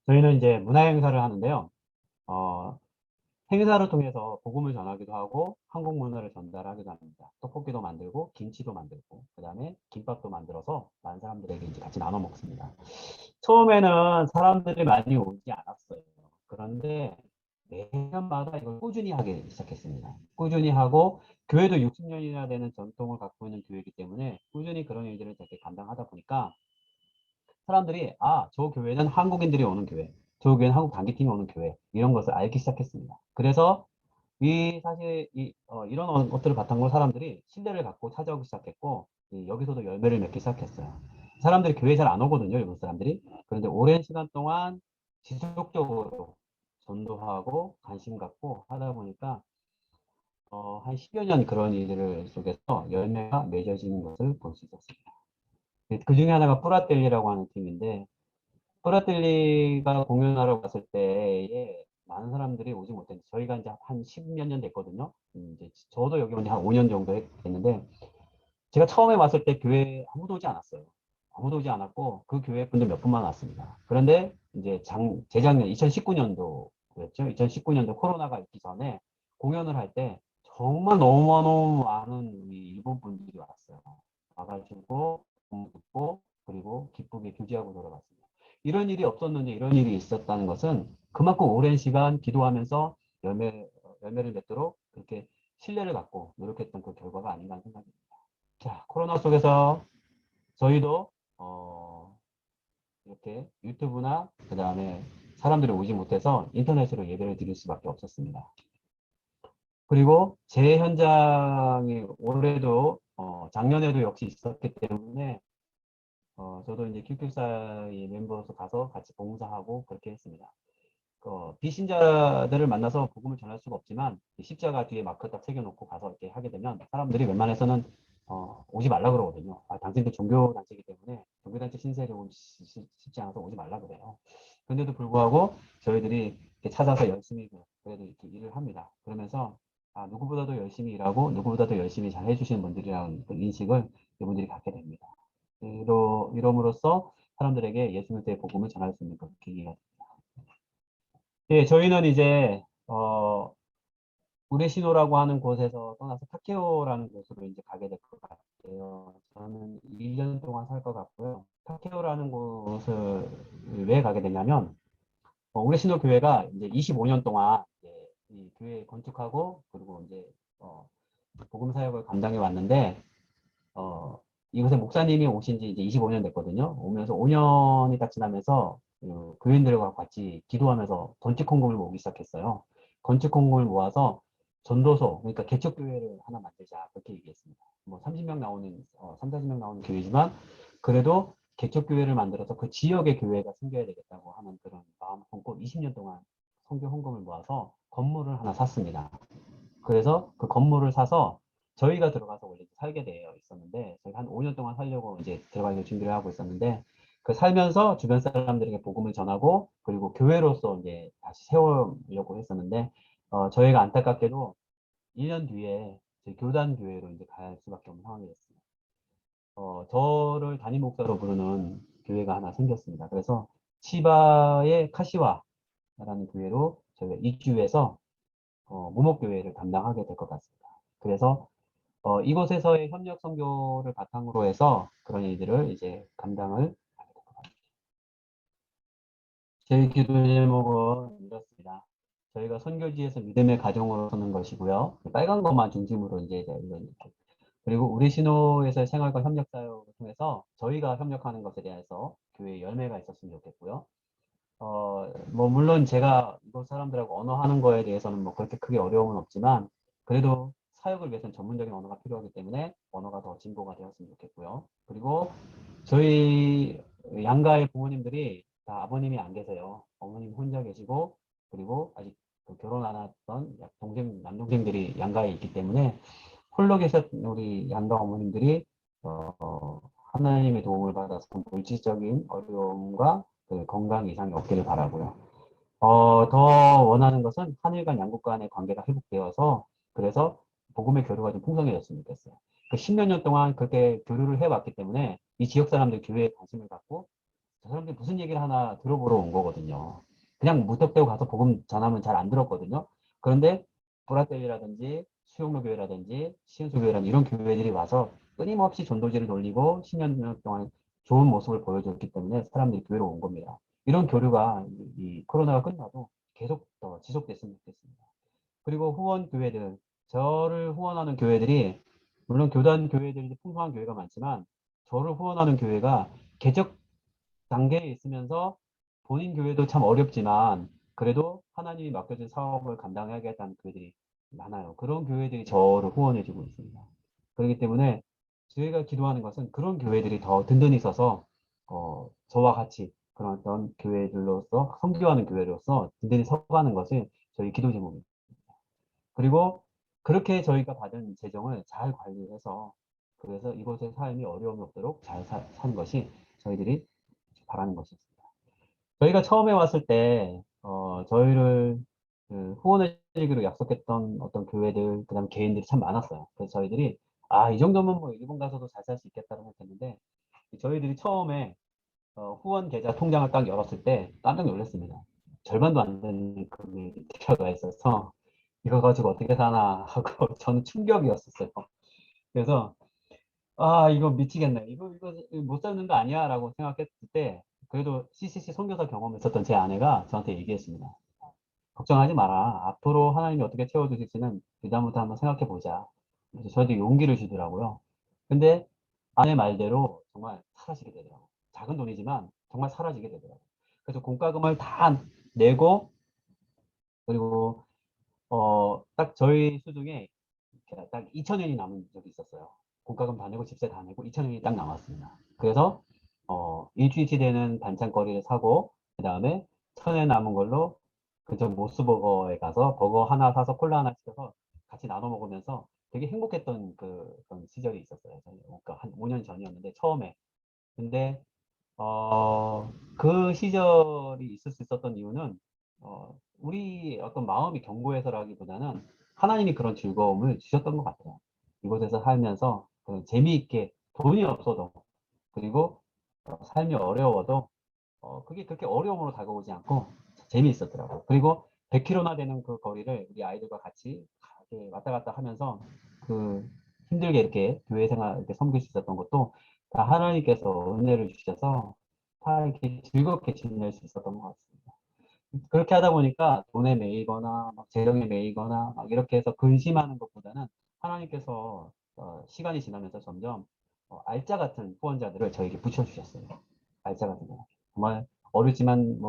저희는 이제 문화행사를 하는데요. 행사를 통해서 복음을 전하기도 하고 한국 문화를 전달하기도 합니다. 떡볶이도 만들고 김치도 만들고 그 다음에 김밥도 만들어서 많은 사람들에게 이제 같이 나눠 먹습니다. 처음에는 사람들이 많이 오지 않았어요. 그런데 매년마다 이걸 꾸준히 하기 시작했습니다. 꾸준히 하고 교회도 60년이나 되는 전통을 갖고 있는 교회이기 때문에 꾸준히 그런 일들을 이렇게 감당하다 보니까 사람들이 저 교회는 한국인들이 오는 교회, 저 교회는 한국 단기팀이 오는 교회, 이런 것을 알기 시작했습니다. 그래서 사실 이런 것들을 바탕으로 사람들이 신뢰를 갖고 찾아오기 시작했고, 여기서도 열매를 맺기 시작했어요. 사람들이 교회 잘 안 오거든요, 일본 사람들이. 그런데 오랜 시간 동안 지속적으로 전도하고 관심 갖고 하다 보니까 한 10여 년 그런 일들 속에서 열매가 맺어지는 것을 볼 수 있었습니다. 그 중에 하나가 뿌라텔리라고 하는 팀인데, 뿌라텔리가 공연하러 갔을 때에 많은 사람들이 오지 못했는데, 저희가 이제 한 10몇 년 됐거든요. 이제 저도 여기 온 지 한 5년 정도 됐는데, 제가 처음에 왔을 때 교회에 아무도 오지 않았어요. 아무도 오지 않았고, 그 교회 분들 몇 분만 왔습니다. 그런데 이제 재작년 2019년도였죠. 2019년도 코로나가 있기 전에 공연을 할 때 정말 너무너무 많은 일본 분들이 왔어요. 와가지고 듣고 그리고 기쁘게 교제하고 돌아갔습니다. 이런 일이 없었는데 이런 일이 있었다는 것은 그만큼 오랜 시간 기도하면서 열매를 맺도록 그렇게 신뢰를 갖고 노력했던 그 결과가 아닌가 하는 생각입니다. 자, 코로나 속에서 저희도 이렇게 유튜브나 그 다음에 사람들이 오지 못해서 인터넷으로 예배를 드릴 수밖에 없었습니다. 그리고 제 현장이 올해도 작년에도 역시 있었기 때문에 저도 이제 큐큐사의 멤버로서 가서 같이 봉사하고 그렇게 했습니다. 비신자들을 만나서 복음을 전할 수가 없지만 십자가 뒤에 마크 딱 새겨놓고 가서 이렇게 하게 되면 사람들이 웬만해서는 오지 말라 그러거든요. 당신들 종교단체이기 때문에 종교단체 신세를 오고 싶지 않아서 오지 말라 그래요. 그런데도 불구하고 저희들이 이렇게 찾아서 열심히 그래도 이렇게 일을 합니다. 그러면서 누구보다도 열심히 일하고 누구보다도 열심히 잘 해주시는 분들이라는 그 인식을 이분들이 갖게 됩니다. 이럼으로써 사람들에게 예수 그리스도의 복음을 전할 수 있는 그 계기가 됩니다. 예, 저희는 이제 우레시노라고 하는 곳에서 떠나서 타케오라는 곳으로 이제 가게 될 것 같아요. 저는 1년 동안 살 것 같고요. 타케오라는 곳을 왜 가게 되냐면 우레시노 교회가 이제 25년 동안 이제 이 교회 건축하고 그리고 이제 복음 사역을 감당해 왔는데 이곳에 목사님이 오신 지 이제 25년 됐거든요. 오면서 5년이 딱 지나면서 교인들과 같이 기도하면서 건축 헌금을 모으기 시작했어요. 건축 헌금을 모아서 전도소, 그러니까 개척교회를 하나 만들자, 그렇게 얘기했습니다. 뭐 30명 나오는, 3, 40명 나오는 교회지만, 그래도 개척교회를 만들어서 그 지역의 교회가 생겨야 되겠다고 하는 그런 마음 품고 20년 동안 선교 헌금을 모아서 건물을 하나 샀습니다. 그래서 그 건물을 사서 저희가 들어가서 원래 살게 되어 있었는데, 저희가 한 5년 동안 살려고 이제 들어가려고 준비를 하고 있었는데, 그 살면서 주변 사람들에게 복음을 전하고, 그리고 교회로서 이제 다시 세우려고 했었는데, 저희가 안타깝게도 1년 뒤에 저희 교단 교회로 이제 갈 수밖에 없는 상황이 됐습니다. 저를 담임 목사로 부르는 교회가 하나 생겼습니다. 그래서 치바의 카시와라는 교회로 저희가 이주해서 무목교회를 담당하게 될 것 같습니다. 그래서 이곳에서의 협력 선교를 바탕으로 해서 그런 일들을 이제 감당을 하게 될 것 같습니다. 제 기도 제목은 이렇습니다. 저희가 선교지에서 믿음의 가정으로 서는 것이고요. 빨간 것만 중심으로 이제 이렇게. 그리고 우리 신호에서의 생활과 협력 사역을 통해서 저희가 협력하는 것에 대해서 교회에 열매가 있었으면 좋겠고요. 뭐 물론 제가 이곳 사람들하고 언어하는 거에 대해서는 뭐 그렇게 크게 어려움은 없지만 그래도 사역을 위해서는 전문적인 언어가 필요하기 때문에 언어가 더 진보가 되었으면 좋겠고요. 그리고 저희 양가의 부모님들이 다 아버님이 안 계세요. 어머님 혼자 계시고 그리고 아직 결혼 안 했던 남동생들이 양가에 있기 때문에 홀로 계셨던 우리 양가 어머님들이 하나님의 도움을 받아서 물질적인 어려움과 그 건강 이상이 없기를 바라고요. 더 원하는 것은 한일 간 양국 간의 관계가 회복되어서 그래서 복음의 교류가 좀 풍성해졌으면 좋겠어요. 그 10몇 년 동안 그렇게 교류를 해왔기 때문에 이 지역 사람들 교회에 관심을 갖고 저 사람들이 무슨 얘기를 하나 들어보러 온 거거든요. 그냥 무턱대고 가서 복음 전하면 잘 안 들었거든요. 그런데 보라떼이라든지 수용로 교회라든지 시은수 교회라든지 이런 교회들이 와서 끊임없이 전도지를 돌리고 10년 동안 좋은 모습을 보여줬기 때문에 사람들이 교회로 온 겁니다. 이런 교류가 이 코로나가 끝나도 계속 더 지속됐으면 좋겠습니다. 그리고 후원 교회들, 저를 후원하는 교회들이 물론 교단 교회들이 풍성한 교회가 많지만 저를 후원하는 교회가 개척 단계에 있으면서 본인 교회도 참 어렵지만 그래도 하나님이 맡겨진 사업을 감당하겠다는 교회들이 많아요. 그런 교회들이 저를 후원해주고 있습니다. 그렇기 때문에 저희가 기도하는 것은 그런 교회들이 더 든든히 서서 저와 같이 그런 어떤 교회들로서 선교하는 교회로서 든든히 서가는 것이 저희 기도 제목입니다. 그리고 그렇게 저희가 받은 재정을 잘 관리해서 그래서 이곳의 삶이 어려움이 없도록 잘 사는 것이 저희들이 바라는 것입니다. 저희가 처음에 왔을 때, 저희를 후원해주기로 약속했던 어떤 교회들, 그 다음 개인들이 참 많았어요. 그래서 저희들이, 이 정도면 뭐 일본 가서도 잘 살 수 있겠다고 생각했는데, 저희들이 처음에 후원 계좌 통장을 딱 열었을 때 깜짝 놀랐습니다. 절반도 안 되는 금액이 들어가 있어서, 이거 가지고 어떻게 사나 하고 저는 충격이었었어요. 그래서 이거 미치겠네. 이거 못 사는 거 아니야? 라고 생각했을 때, 그래도 CCC 선교사 경험을 있었던 제 아내가 저한테 얘기했습니다. 걱정하지 마라. 앞으로 하나님이 어떻게 채워주실지는 그다음부터 한번 생각해 보자. 그래서 저한테 용기를 주더라고요. 근데 아내 말대로 정말 사라지게 되더라고요. 작은 돈이지만 정말 사라지게 되더라고요. 그래서 공과금을 다 내고, 그리고, 딱 저희 수중에 딱 2,000원이 남은 적이 있었어요. 공과금 다 내고 집세 다 내고 2,000원이 딱 남았습니다. 그래서 일주일치 되는 반찬거리를 사고 그 다음에 1,000원 남은 걸로 그저 모스버거에 가서 버거 하나 사서 콜라 하나 시켜서 같이 나눠 먹으면서 되게 행복했던 그런 시절이 있었어요. 그러니까 한 5년 전이었는데 처음에. 근데 그 시절이 있을 수 있었던 이유는 우리 어떤 마음이 견고해서라기보다는 하나님이 그런 즐거움을 주셨던 것 같아요. 이곳에서 살면서 재미있게 돈이 없어도 그리고 삶이 어려워도 그게 그렇게 어려움으로 다가오지 않고 재미있었더라고요. 그리고 100km나 되는 그 거리를 우리 아이들과 같이 이렇게 왔다 갔다 하면서 그 힘들게 이렇게 교회 생활 이렇게 섬길 수 있었던 것도 다 하나님께서 은혜를 주셔서 다 이렇게 즐겁게 지낼 수 있었던 것 같습니다. 그렇게 하다 보니까 돈에 매이거나 막 재정에 매이거나 막 이렇게 해서 근심하는 것보다는 하나님께서 시간이 지나면서 점점 알짜 같은 후원자들을 저에게 붙여주셨어요. 알짜 같은 거. 정말 어렵지만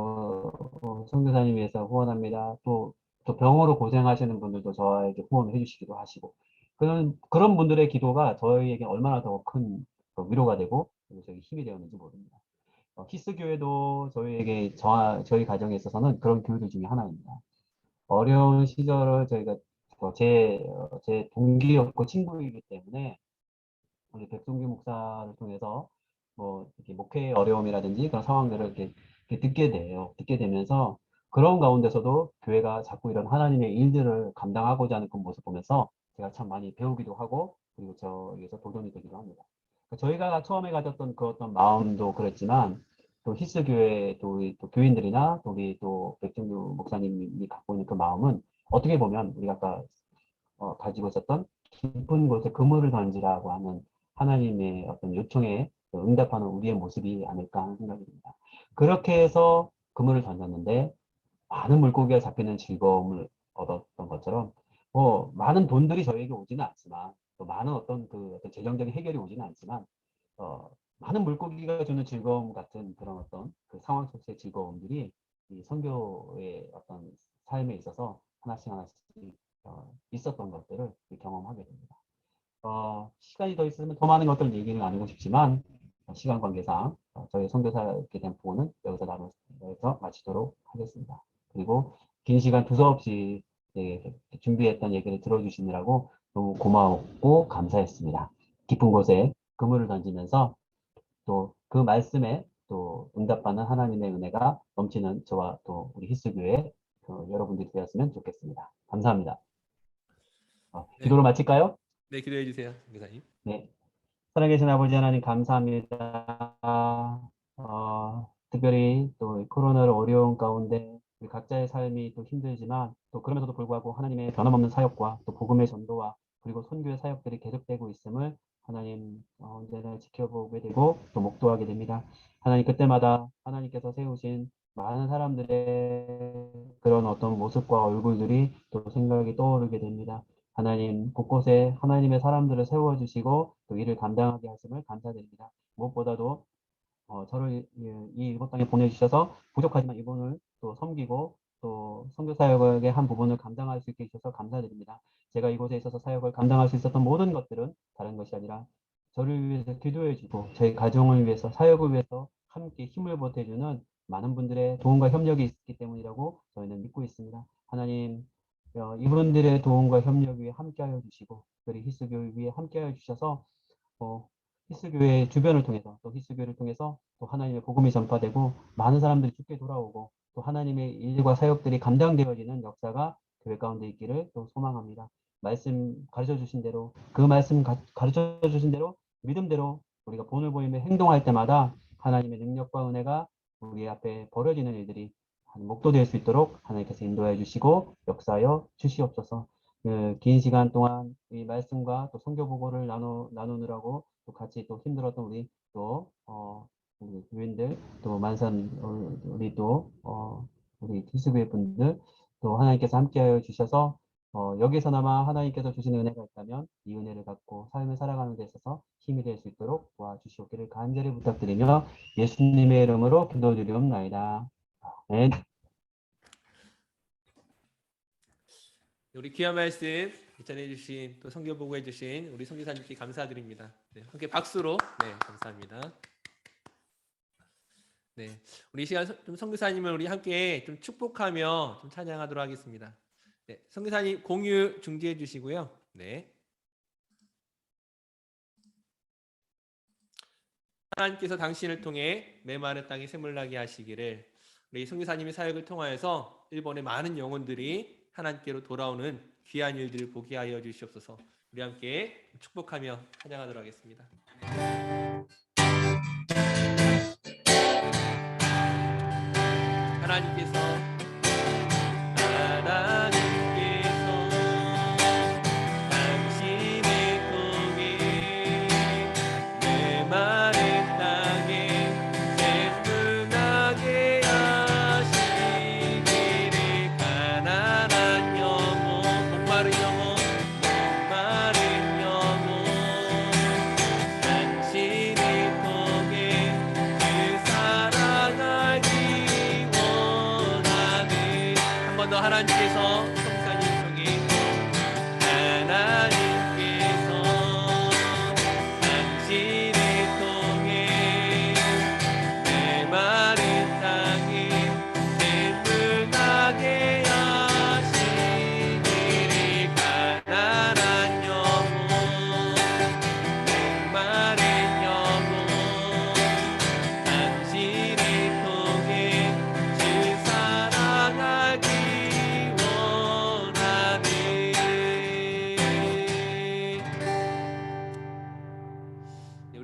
선교사님께서 후원합니다. 또 병으로 고생하시는 분들도 저에게 후원을 해주시기도 하시고 그런 분들의 기도가 저희에게 얼마나 더 큰 위로가 되고 그리고 저희 힘이 되었는지 모릅니다. 히스 교회도 저희에게 저희 가정에 있어서는 그런 교회들 중에 하나입니다. 어려운 시절을 저희가 제 동기였고 친구이기 때문에 우리 백종규 목사를 통해서 이렇게 목회의 어려움이라든지 그런 상황들을 이렇게 듣게 돼요. 듣게 되면서 그런 가운데서도 교회가 자꾸 이런 하나님의 일들을 감당하고자 하는 그 모습 보면서 제가 참 많이 배우기도 하고 그리고 저에게서 도전이 되기도 합니다. 그러니까 저희가 처음에 가졌던 그 어떤 마음도 그랬지만 또 히스 교회 또 교인들이나 또 우리 또 백종규 목사님이 갖고 있는 그 마음은 어떻게 보면 우리가 아까 가지고 있었던 깊은 곳에 그물을 던지라고 하는 하나님의 어떤 요청에 응답하는 우리의 모습이 아닐까 하는 생각이 듭니다. 그렇게 해서 그물을 던졌는데 많은 물고기가 잡히는 즐거움을 얻었던 것처럼 많은 돈들이 저에게 오지는 않지만 또 많은 어떤 재정적인 해결이 오지는 않지만 많은 물고기가 주는 즐거움 같은 그런 어떤 그 상황 속의 즐거움들이 이 선교의 어떤 삶에 있어서 하나씩 있었던 것들을 경험하게 됩니다. 시간이 더 있으면 더 많은 것들 얘기를 나누고 싶지만 시간 관계상 저희 선교사에 대한 부분은 여기서 마치도록 하겠습니다. 그리고 긴 시간 두서없이 준비했던 얘기를 들어주시느라고 너무 고마웠고 감사했습니다. 깊은 곳에 그물을 던지면서 또 그 말씀에 또 응답받는 하나님의 은혜가 넘치는 저와 또 우리 히스교회 여러분들이 되었으면 좋겠습니다. 감사합니다. 네, 기도로 마칠까요? 네 기도해 주세요, 목사님. 네. 살아계신 아버지 하나님 감사합니다. 특별히 또 코로나를 어려운 가운데 우리 각자의 삶이 또 힘들지만 또 그럼에도 불구하고 하나님의 변함없는 사역과 또 복음의 전도와 그리고 선교의 사역들이 계속되고 있음을 하나님 언제나 지켜보게 되고 또 목도하게 됩니다. 하나님 그때마다 하나님께서 세우신 많은 사람들의 그런 어떤 모습과 얼굴들이 또 생각이 떠오르게 됩니다. 하나님 곳곳에 하나님의 사람들을 세워주시고 또 이를 감당하게 하심을 감사드립니다. 무엇보다도 저를 이 일곱 땅에 보내주셔서 부족하지만 이분을 또 섬기고 또 선교 사역의 한 부분을 감당할 수 있게 해주셔서 감사드립니다. 제가 이곳에 있어서 사역을 감당할 수 있었던 모든 것들은 다른 것이 아니라 저를 위해서 기도해주고 저희 가정을 위해서 사역을 위해서 함께 힘을 보태주는 많은 분들의 도움과 협력이 있기 때문이라고 저희는 믿고 있습니다. 하나님 이분들의 도움과 협력 위에 함께하여 주시고 그리고 히스교회 위에 함께하여 주셔서 히스교회 주변을 통해서 또 히스교회를 통해서 또 하나님의 복음이 전파되고 많은 사람들이 죽게 돌아오고 또 하나님의 일과 사역들이 감당되어지는 역사가 교회 가운데 있기를 또 소망합니다. 말씀 가르쳐 주신 대로 그 말씀 가르쳐 주신 대로 믿음대로 우리가 본을 보이며 행동할 때마다 하나님의 능력과 은혜가 우리 앞에 벌어지는 일들이 목도될 수 있도록 하나님께서 인도해 주시고 역사하여 주시옵소서. 긴 시간 동안 이 말씀과 또 선교 보고를 나누느라고 또 같이 또 힘들었던 우리 교인들 또 만산 우리 또 우리 기수교회 분들 또 하나님께서 함께하여 주셔서 여기서나마 하나님께서 주시는 은혜가 있다면 이 은혜를 갖고 삶을 살아가는 데 있어서 힘이 될 수 있도록 도와주시옵기를 간절히 부탁드리며 예수님의 이름으로 기도드리옵나이다. 아멘. 우리 귀한 말씀 전해주신 또 선교 보고해주신 우리 선교사님께 감사드립니다. 네, 함께 박수로 감사합니다. 네, 우리 이 시간 좀 선교사님을 우리 함께 좀 축복하며 좀 찬양하도록 하겠습니다. 네, 선교사님 공유 중지해 주시고요. 네. 하나님께서 당신을 통해 메마른 땅에 샘물나게 하시기를 우리 선교사님의 사역을 통하여서 일본의 많은 영혼들이 하나님께로 돌아오는 귀한 일들을 보게 하여 주시옵소서. 우리 함께 축복하며 찬양하도록 하겠습니다. 하나님께서 당신의 통해 메마른 땅에 샘물나게 하시기를 가난한 영혼 목마른 영혼 당신의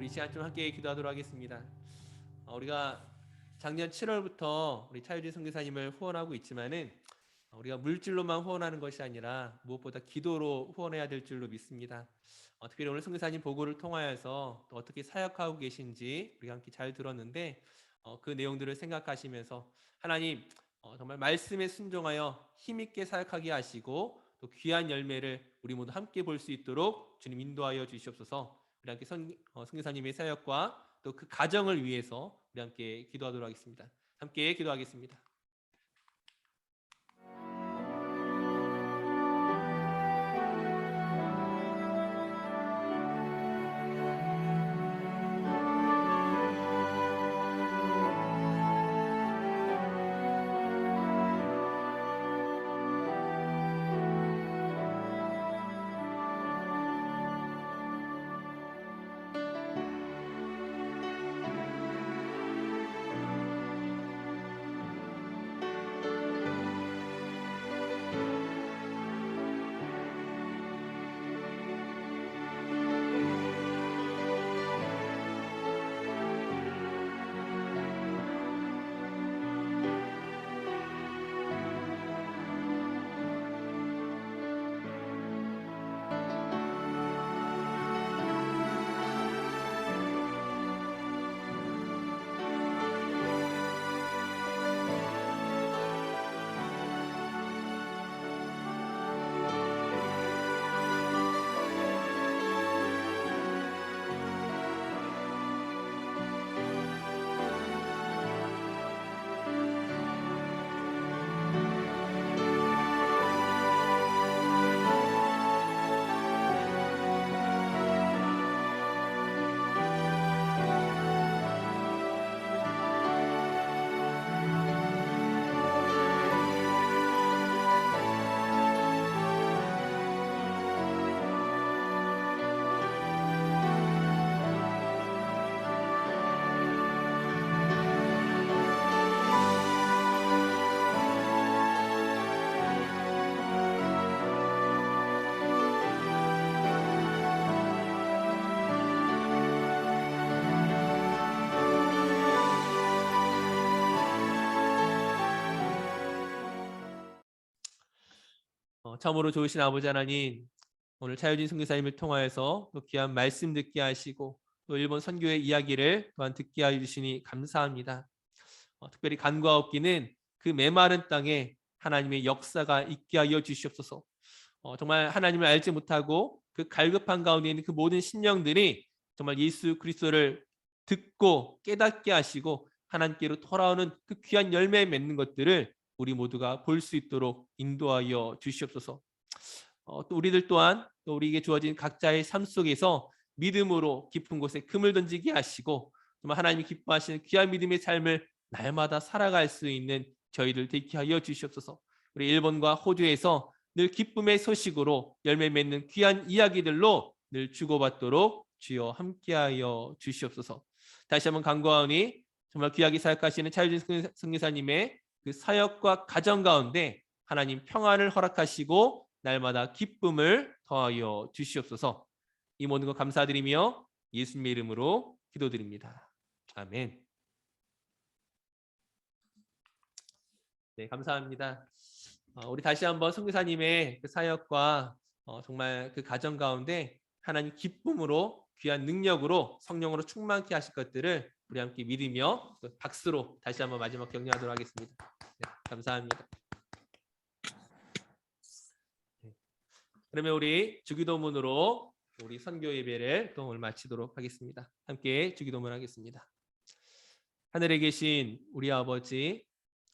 우리 이 시간 좀 함께 기도하도록 하겠습니다. 우리가 작년 7월부터 우리 차유진 선교사님을 후원하고 있지만은 우리가 물질로만 후원하는 것이 아니라 무엇보다 기도로 후원해야 될 줄로 믿습니다. 특별히 오늘 선교사님 보고를 통하여서 또 어떻게 사역하고 계신지 우리가 함께 잘 들었는데 그 내용들을 생각하시면서 하나님 정말 말씀에 순종하여 힘있게 사역하게 하시고 또 귀한 열매를 우리 모두 함께 볼 수 있도록 주님 인도하여 주시옵소서. 우리 함께 선교사님의 사역과 또 그 가정을 위해서 우리 함께 기도하도록 하겠습니다. 함께 기도하겠습니다. 참으로 좋으신 아버지 하나님, 오늘 차유진 선교사님을 통하여서 또 귀한 말씀 듣게 하시고 또 일본 선교의 이야기를 또한 듣게 하여 주시니 감사합니다. 특별히 간과 없기는 그 메마른 땅에 하나님의 역사가 있게 하여 주시옵소서. 정말 하나님을 알지 못하고 그 갈급한 가운데 있는 그 모든 심령들이 정말 예수 그리스도를 듣고 깨닫게 하시고 하나님께로 돌아오는 그 귀한 열매 맺는 것들을 우리 모두가 볼 수 있도록 인도하여 주시옵소서. 또 우리들 또한 또 우리에게 주어진 각자의 삶 속에서 믿음으로 깊은 곳에 금을 던지게 하시고 정말 하나님이 기뻐하시는 귀한 믿음의 삶을 날마다 살아갈 수 있는 저희들 되게 하여 주시옵소서. 우리 일본과 호주에서 늘 기쁨의 소식으로 열매 맺는 귀한 이야기들로 늘 주고받도록 주여 함께하여 주시옵소서. 다시 한번 간구하오니 정말 귀하게 사역하시는 차유진 선교사님의 그 사역과 가정 가운데 하나님 평안을 허락하시고 날마다 기쁨을 더하여 주시옵소서. 이 모든 것 감사드리며 예수님의 이름으로 기도드립니다. 아멘. 네, 감사합니다. 우리 다시 한번 선교사님의 그 사역과 정말 그 가정 가운데 하나님 기쁨으로 귀한 능력으로 성령으로 충만케 하실 것들을 우리 함께 믿으며 박수로 다시 한번 마지막 격려하도록 하겠습니다. 네, 감사합니다. 네. 그러면 우리 주기도문으로 우리 선교 예배를 또 오늘 마치도록 하겠습니다. 함께 주기도문 하겠습니다. 하늘에 계신 우리 아버지,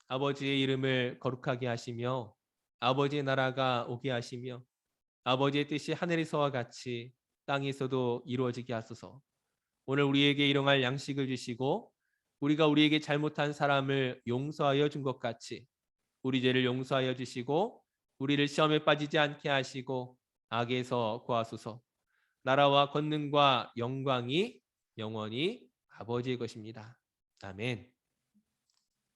아버지의 이름을 거룩하게 하시며 아버지의 나라가 오게 하시며 아버지의 뜻이 하늘에서와 같이 땅에서도 이루어지게 하소서. 오늘 우리에게 일용할 양식을 주시고 우리가 우리에게 잘못한 사람을 용서하여 준 것 같이 우리 죄를 용서하여 주시고 우리를 시험에 빠지지 않게 하시고 악에서 구하소서. 나라와 권능과 영광이 영원히 아버지의 것입니다. 아멘.